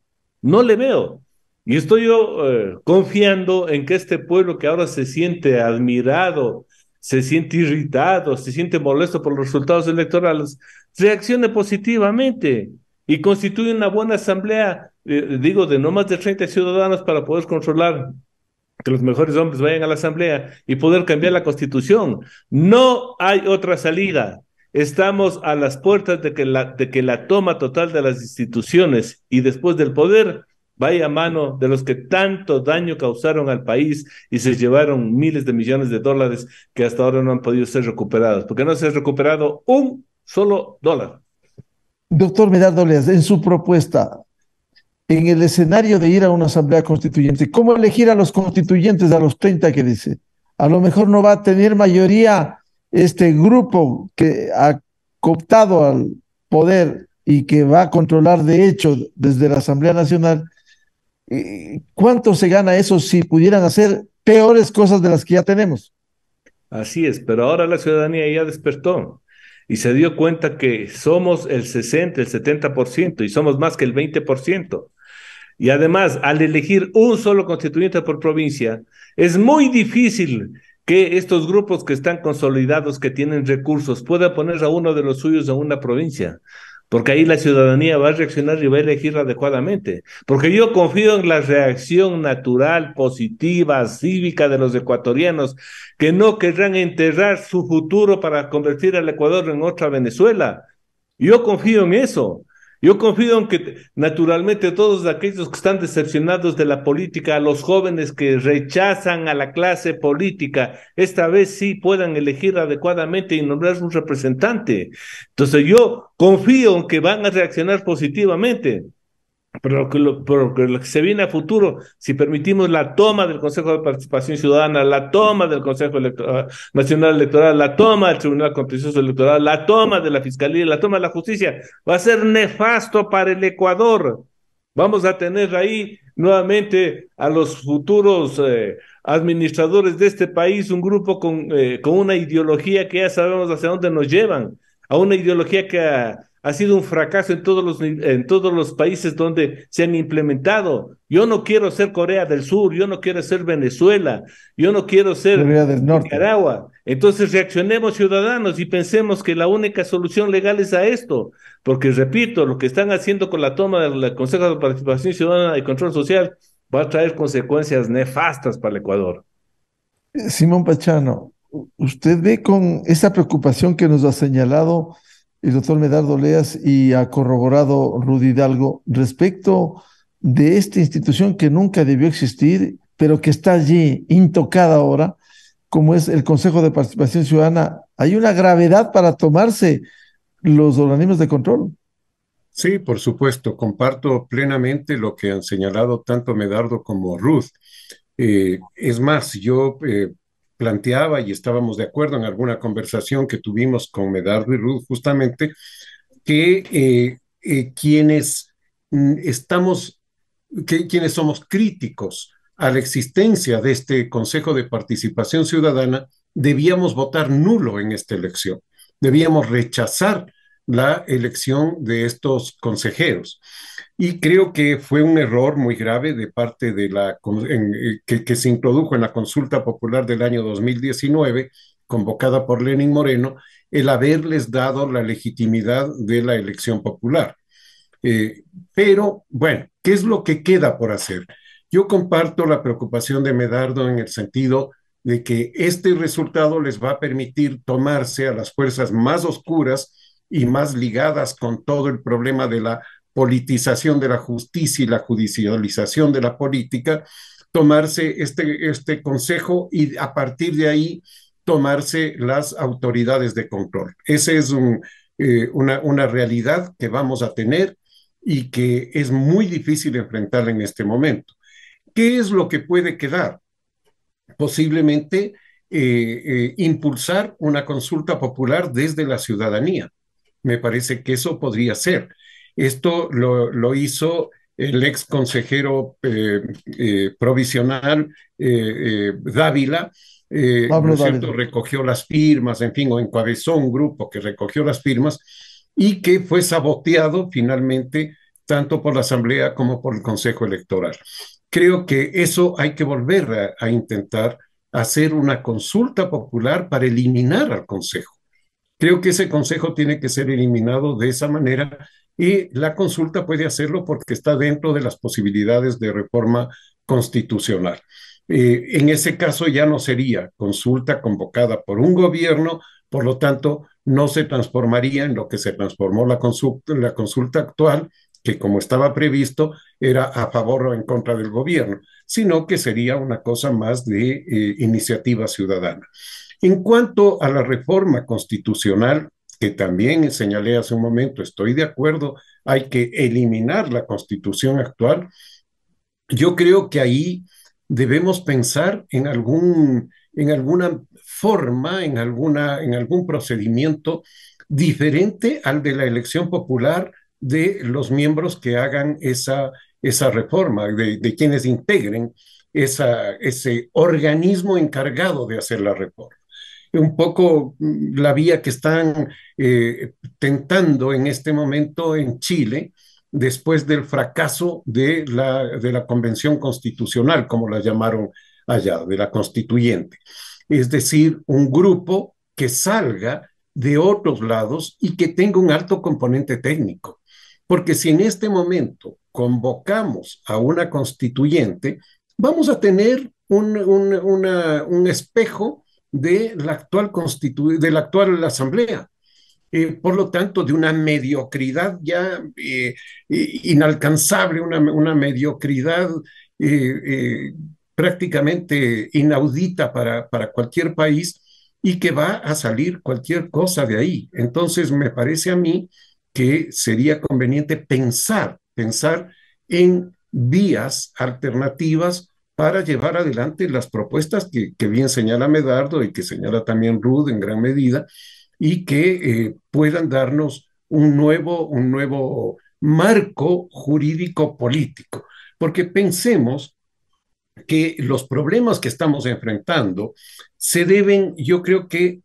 no le veo. Y estoy yo confiando en que este pueblo que ahora se siente admirado, se siente irritado, se siente molesto por los resultados electorales, reaccione positivamente y constituye una buena asamblea, de no más de 30 ciudadanos para poder controlar que los mejores hombres vayan a la asamblea y poder cambiar la Constitución. No hay otra salida. Estamos a las puertas de que la toma total de las instituciones y después del poder vaya a mano de los que tanto daño causaron al país y se llevaron miles de millones de dólares que hasta ahora no han podido ser recuperados, porque no se ha recuperado un solo dólar. Doctor Medardo Leas, en su propuesta, en el escenario de ir a una asamblea constituyente, ¿cómo elegir a los constituyentes, a los 30 que dice? A lo mejor no va a tener mayoría este grupo que ha cooptado al poder y que va a controlar de hecho desde la Asamblea Nacional. ¿Cuánto se gana eso si pudieran hacer peores cosas de las que ya tenemos? Así es, pero ahora la ciudadanía ya despertó y se dio cuenta que somos el 60, el 70% y somos más que el 20%. Y además, al elegir un solo constituyente por provincia, es muy difícil que estos grupos que están consolidados, que tienen recursos, puedan poner a uno de los suyos en una provincia. porque ahí la ciudadanía va a reaccionar y va a elegir adecuadamente. Porque yo confío en la reacción natural, positiva, cívica de los ecuatorianos, que no querrán enterrar su futuro para convertir al Ecuador en otra Venezuela. Yo confío en eso. Yo confío en que naturalmente todos aquellos que están decepcionados de la política, a los jóvenes que rechazan a la clase política, esta vez sí puedan elegir adecuadamente y nombrar un representante. Entonces yo confío en que van a reaccionar positivamente. Pero lo que se viene a futuro, si permitimos la toma del Consejo de Participación Ciudadana, la toma del Consejo Nacional Electoral, la toma del Tribunal Contencioso Electoral, la toma de la Fiscalía, la toma de la Justicia, va a ser nefasto para el Ecuador. Vamos a tener ahí nuevamente a los futuros administradores de este país, un grupo con una ideología que ya sabemos hacia dónde nos llevan, a una ideología que ha sido un fracaso en todos los países donde se han implementado. Yo no quiero ser Corea del Sur, yo no quiero ser Venezuela, yo no quiero ser Corea del Norte. Nicaragua. Entonces reaccionemos ciudadanos y pensemos que la única solución legal es a esto, porque repito, lo que están haciendo con la toma del Consejo de Participación Ciudadana y Control Social va a traer consecuencias nefastas para el Ecuador. Simón Pachano, usted ve con esa preocupación que nos ha señalado el doctor Medardo Leas y ha corroborado Rudy Hidalgo respecto de esta institución que nunca debió existir, pero que está allí intocada ahora, como es el Consejo de Participación Ciudadana. ¿Hay una gravedad para tomarse los organismos de control? Sí, por supuesto, comparto plenamente lo que han señalado tanto Medardo como Ruth. Es más, yo planteaba y estábamos de acuerdo en alguna conversación que tuvimos con Medardo y Ruth justamente que quienes quienes somos críticos a la existencia de este Consejo de Participación Ciudadana, debíamos votar nulo en esta elección. Debíamos rechazar la elección de estos consejeros. Y creo que fue un error muy grave de parte de que se introdujo en la consulta popular del año 2019, convocada por Lenín Moreno, el haberles dado la legitimidad de la elección popular. Pero, bueno, ¿qué es lo que queda por hacer? Yo comparto la preocupación de Medardo en el sentido de que este resultado les va a permitir tomarse a las fuerzas más oscuras y más ligadas con todo el problema de la politización de la justicia y la judicialización de la política, tomarse este consejo y a partir de ahí tomarse las autoridades de control. Esa es una realidad que vamos a tener y que es muy difícil enfrentar en este momento. ¿Qué es lo que puede quedar? Posiblemente impulsar una consulta popular desde la ciudadanía. Me parece que eso podría ser. Esto lo hizo el ex consejero provisional Dávila, ¿no es cierto? Recogió las firmas, en fin, o encabezó un grupo que recogió las firmas y que fue saboteado finalmente tanto por la Asamblea como por el Consejo Electoral. Creo que eso hay que volver a intentar hacer una consulta popular para eliminar al Consejo. Creo que ese consejo tiene que ser eliminado de esa manera y la consulta puede hacerlo porque está dentro de las posibilidades de reforma constitucional. En ese caso ya no sería consulta convocada por un gobierno, por lo tanto no se transformaría en lo que se transformó la consulta actual, que como estaba previsto era a favor o en contra del gobierno, sino que sería una cosa más de iniciativa ciudadana. En cuanto a la reforma constitucional, que también señalé hace un momento, estoy de acuerdo, hay que eliminar la constitución actual. Yo creo que ahí debemos pensar en alguna forma, en algún procedimiento diferente al de la elección popular de los miembros que hagan esa reforma, de quienes integren ese organismo encargado de hacer la reforma. Un poco la vía que están tentando en este momento en Chile, después del fracaso de la Convención Constitucional, como la llamaron allá, de la Constituyente. Es decir, un grupo que salga de otros lados y que tenga un alto componente técnico. Porque si en este momento convocamos a una constituyente, vamos a tener un espejo de la actual asamblea. Por lo tanto, de una mediocridad ya inalcanzable, una mediocridad eh, eh, prácticamente inaudita para cualquier país y que va a salir cualquier cosa de ahí. Entonces, me parece a mí que sería conveniente pensar en vías alternativas para llevar adelante las propuestas que bien señala Medardo y que señala también Ruth en gran medida, y que puedan darnos un nuevo marco jurídico político. Porque pensemos que los problemas que estamos enfrentando yo creo que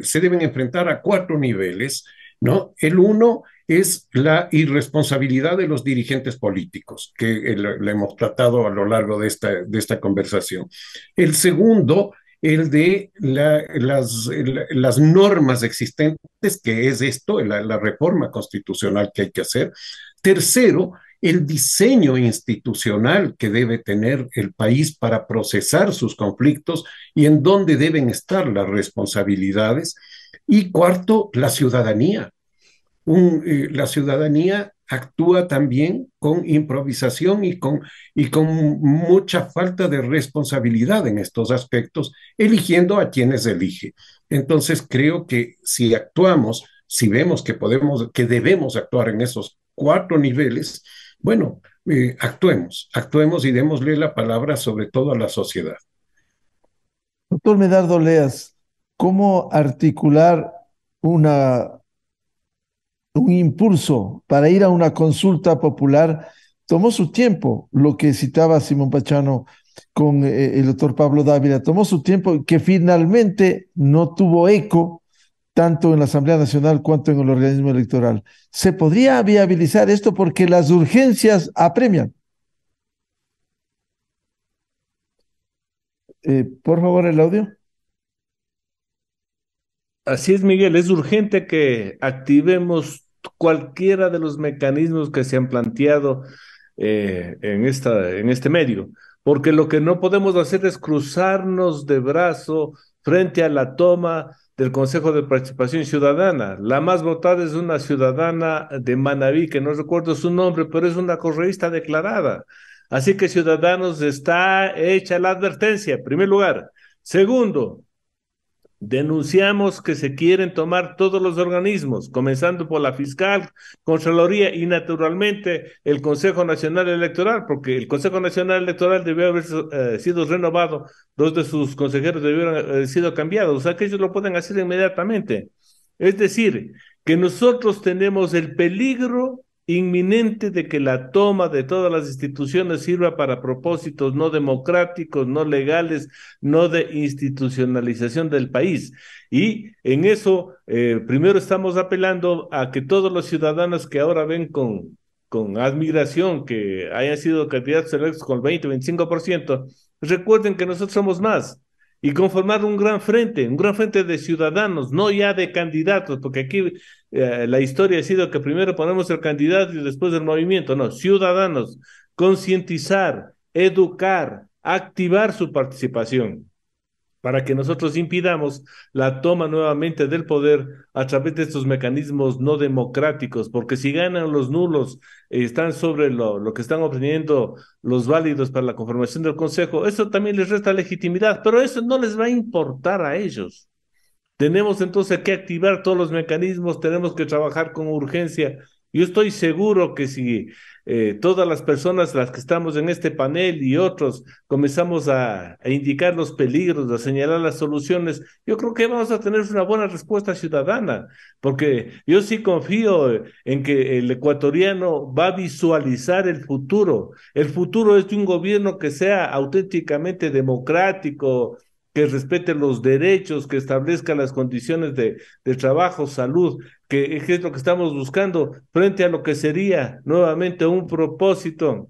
se deben enfrentar a 4 niveles, ¿no? El uno es la irresponsabilidad de los dirigentes políticos, que la hemos tratado a lo largo de esta conversación. El segundo, el de las normas existentes, que es esto, la reforma constitucional que hay que hacer. Tercero, el diseño institucional que debe tener el país para procesar sus conflictos y en dónde deben estar las responsabilidades. Y cuarto, la ciudadanía. La ciudadanía actúa también con improvisación y con mucha falta de responsabilidad en estos aspectos, eligiendo a quienes elige. Entonces, creo que si vemos que debemos actuar en esos 4 niveles, bueno, actuemos y démosle la palabra sobre todo a la sociedad. Doctor Medardo Leas, ¿cómo articular una, un impulso para ir a una consulta popular? Tomó su tiempo, lo que citaba Simón Pachano con el doctor Pablo Dávila, tomó su tiempo que finalmente no tuvo eco tanto en la Asamblea Nacional cuanto en el organismo electoral. ¿Se podría viabilizar esto porque las urgencias apremian? Por favor, el audio. Así es, Miguel, es urgente que activemos cualquiera de los mecanismos que se han planteado en este medio, porque lo que no podemos hacer es cruzarnos de brazo frente a la toma del Consejo de Participación Ciudadana. La más votada es una ciudadana de Manabí, que no recuerdo su nombre, pero es una correísta declarada. Así que, ciudadanos, está hecha la advertencia, en primer lugar. Segundo, denunciamos que se quieren tomar todos los organismos, comenzando por la fiscal, Contraloría y naturalmente el Consejo Nacional Electoral, porque el Consejo Nacional Electoral debió haber sido renovado, 2 de sus consejeros debieron haber sido cambiados, o sea que ellos lo pueden hacer inmediatamente. Es decir, que nosotros tenemos el peligro inminente de que la toma de todas las instituciones sirva para propósitos no democráticos, no legales, no de institucionalización del país. Y en eso, primero estamos apelando a que todos los ciudadanos que ahora ven con admiración que hayan sido candidatos electos con el 20-25%, recuerden que nosotros somos más. Y conformar un gran frente de ciudadanos, no ya de candidatos, porque aquí la historia ha sido que primero ponemos el candidato y después el movimiento, no, ciudadanos, concientizar, educar, activar su participación para que nosotros impidamos la toma nuevamente del poder a través de estos mecanismos no democráticos, porque si ganan los nulos, están sobre lo que están obteniendo los válidos para la conformación del Consejo, eso también les resta legitimidad, pero eso no les va a importar a ellos. Tenemos entonces que activar todos los mecanismos, tenemos que trabajar con urgencia. Yo estoy seguro que si todas las personas, las que estamos en este panel y otros, comenzamos a indicar los peligros, a señalar las soluciones, yo creo que vamos a tener una buena respuesta ciudadana, porque yo sí confío en que el ecuatoriano va a visualizar el futuro. El futuro es de un gobierno que sea auténticamente democrático, que respete los derechos, que establezca las condiciones de trabajo, salud, que es lo que estamos buscando frente a lo que sería nuevamente un propósito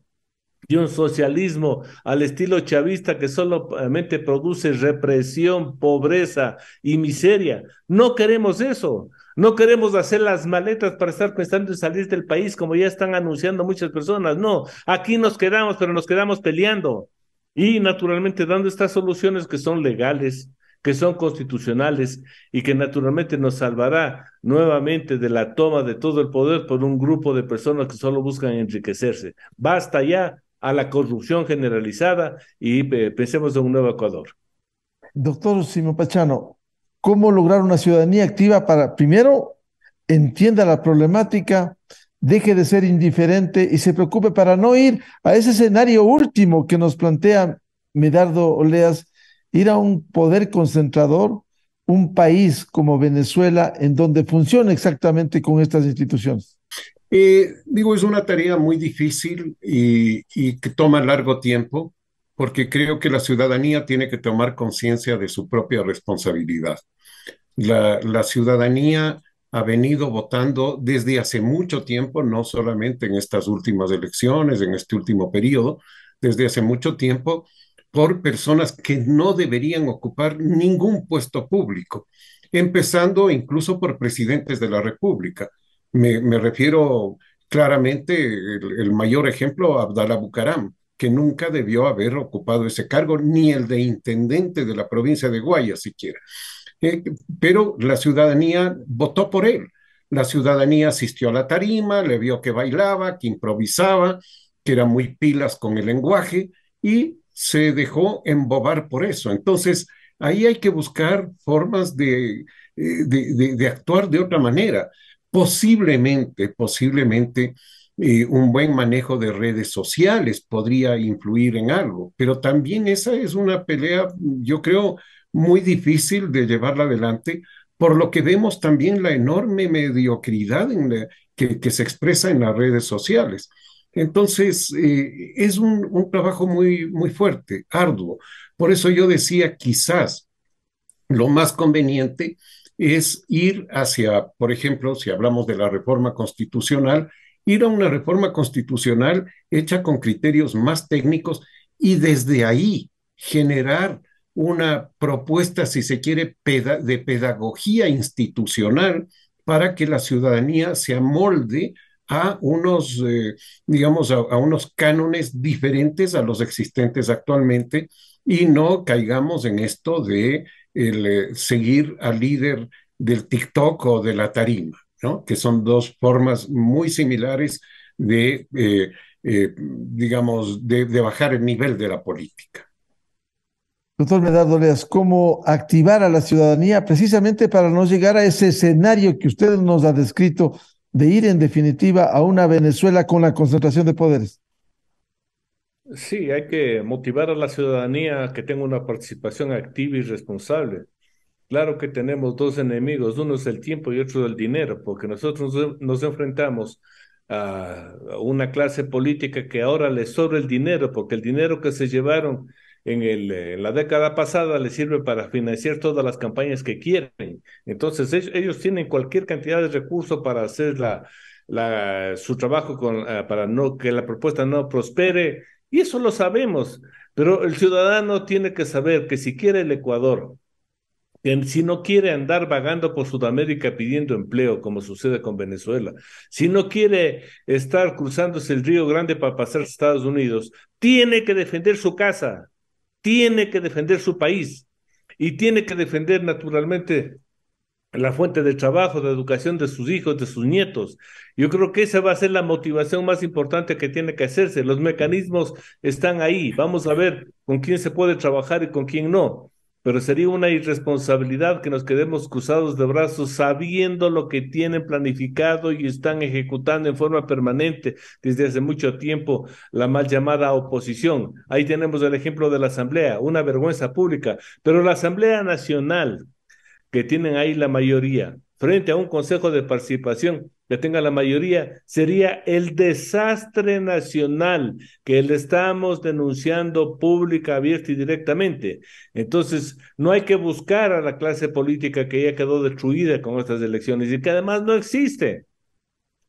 y un socialismo al estilo chavista que solamente produce represión, pobreza y miseria. No queremos eso. No queremos hacer las maletas para estar pensando en salir del país como ya están anunciando muchas personas. No, aquí nos quedamos, pero nos quedamos peleando. Y naturalmente dando estas soluciones que son legales, que son constitucionales y que naturalmente nos salvará nuevamente de la toma de todo el poder por un grupo de personas que solo buscan enriquecerse. Basta ya a la corrupción generalizada y pensemos en un nuevo Ecuador. Doctor Simón Pachano, ¿cómo lograr una ciudadanía activa para, primero, entienda la problemática, deje de ser indiferente y se preocupe para no ir a ese escenario último que nos plantea Medardo Oleas, ir a un poder concentrador, un país como Venezuela, en donde funcione exactamente con estas instituciones? Digo, es una tarea muy difícil y que toma largo tiempo, porque creo que la ciudadanía tiene que tomar conciencia de su propia responsabilidad. La ciudadanía ha venido votando desde hace mucho tiempo, no solamente en estas últimas elecciones, en este último periodo, desde hace mucho tiempo, por personas que no deberían ocupar ningún puesto público, empezando incluso por presidentes de la República. Me refiero claramente, el mayor ejemplo, a Abdalá Bucaram, que nunca debió haber ocupado ese cargo, ni el de intendente de la provincia de Guayas siquiera. Eh, pero la ciudadanía votó por él. La ciudadanía asistió a la tarima, le vio que bailaba, que improvisaba, que era muy pilas con el lenguaje y se dejó embobar por eso. Entonces, ahí hay que buscar formas de actuar de otra manera. Posiblemente, un buen manejo de redes sociales podría influir en algo, pero también esa es una pelea, yo creo, muy difícil de llevarla adelante, por lo que vemos también la enorme mediocridad que se expresa en las redes sociales. Entonces, es un trabajo muy fuerte, arduo. Por eso yo decía, quizás lo más conveniente es ir hacia, por ejemplo, si hablamos de la reforma constitucional, ir a una reforma constitucional hecha con criterios más técnicos y desde ahí generar una propuesta, si se quiere, de pedagogía institucional para que la ciudadanía se amolde a unos, digamos, a unos cánones diferentes a los existentes actualmente y no caigamos en esto de seguir al líder del TikTok o de la tarima, ¿no? Que son dos formas muy similares digamos, de bajar el nivel de la política. Doctor Medardo Oleas, ¿cómo activar a la ciudadanía precisamente para no llegar a ese escenario que usted nos ha descrito de ir en definitiva a una Venezuela con la concentración de poderes? Sí, hay que motivar a la ciudadanía a que tenga una participación activa y responsable. Claro que tenemos dos enemigos, uno es el tiempo y otro el dinero, porque nosotros nos enfrentamos a una clase política que ahora les sobra el dinero, porque el dinero que se llevaron en la década pasada les sirve para financiar todas las campañas que quieren. Entonces ellos tienen cualquier cantidad de recursos para hacer su trabajo para no, que la propuesta no prospere, y eso lo sabemos, pero el ciudadano tiene que saber que si quiere el Ecuador, que si no quiere andar vagando por Sudamérica pidiendo empleo, como sucede con Venezuela, si no quiere estar cruzándose el Río Grande para pasar a Estados Unidos, tiene que defender su casa, tiene que defender su país y tiene que defender naturalmente la fuente de trabajo, de educación de sus hijos, de sus nietos. Yo creo que esa va a ser la motivación más importante que tiene que hacerse. Los mecanismos están ahí. Vamos a ver con quién se puede trabajar y con quién no. Pero sería una irresponsabilidad que nos quedemos cruzados de brazos sabiendo lo que tienen planificado y están ejecutando en forma permanente desde hace mucho tiempo la mal llamada oposición. Ahí tenemos el ejemplo de la Asamblea, una vergüenza pública, pero la Asamblea Nacional, que tienen ahí la mayoría, frente a un consejo de participación que tenga la mayoría, sería el desastre nacional que le estamos denunciando pública, abierta y directamente. Entonces, no hay que buscar a la clase política que ya quedó destruida con estas elecciones y que además no existe.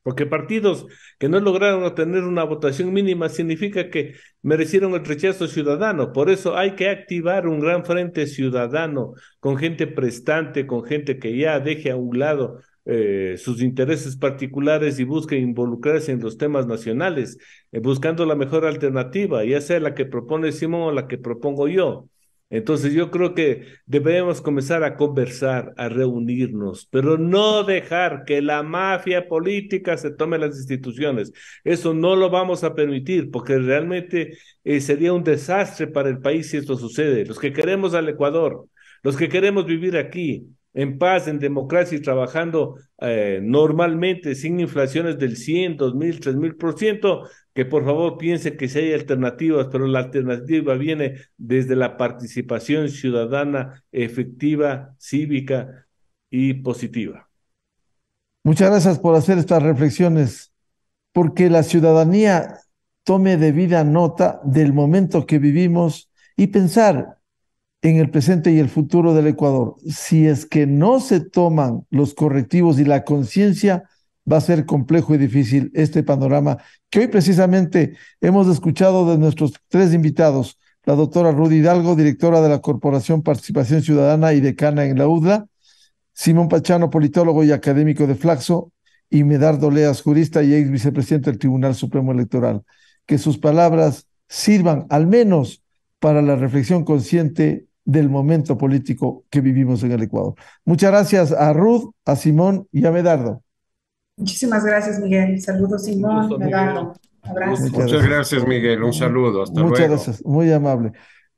Porque partidos que no lograron obtener una votación mínima significa que merecieron el rechazo ciudadano. Por eso hay que activar un gran frente ciudadano con gente prestante, con gente que ya deje a un lado sus intereses particulares y busque involucrarse en los temas nacionales, buscando la mejor alternativa, ya sea la que propone Simón o la que propongo yo. Entonces yo creo que debemos comenzar a conversar, a reunirnos, pero no dejar que la mafia política se tome las instituciones. Eso no lo vamos a permitir porque realmente sería un desastre para el país si esto sucede. Los que queremos al Ecuador, los que queremos vivir aquí en paz, en democracia y trabajando normalmente sin inflaciones del 100, 2000, 3000%, que por favor piensen que si hay alternativas, pero la alternativa viene desde la participación ciudadana efectiva, cívica y positiva. Muchas gracias por hacer estas reflexiones, porque la ciudadanía tome debida nota del momento que vivimos y pensar en el presente y el futuro del Ecuador. Si es que no se toman los correctivos y la conciencia, va a ser complejo y difícil este panorama que hoy precisamente hemos escuchado de nuestros tres invitados, la doctora Rudy Hidalgo, directora de la Corporación Participación Ciudadana y decana en la UDLA, Simón Pachano, politólogo y académico de Flaxo, y Medardo Leas, jurista y ex vicepresidente del Tribunal Supremo Electoral. Que sus palabras sirvan al menos para la reflexión consciente del momento político que vivimos en el Ecuador. Muchas gracias a Ruth, a Simón y a Medardo. Muchísimas gracias, Miguel. Saludos, Simón, Medardo. Abrazo. Muchas gracias, Miguel. Un saludo. Hasta luego. Muchas gracias. Muy amable.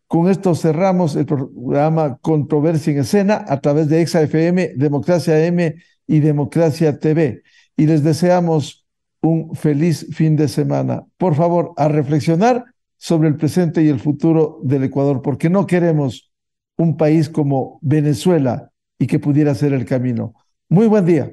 Con esto cerramos el programa Controversia en Escena a través de Exa FM, Democracia M y Democracia TV. Y les deseamos un feliz fin de semana. Por favor, a reflexionar sobre el presente y el futuro del Ecuador, porque no queremos un país como Venezuela y que pudiera ser el camino. Muy buen día.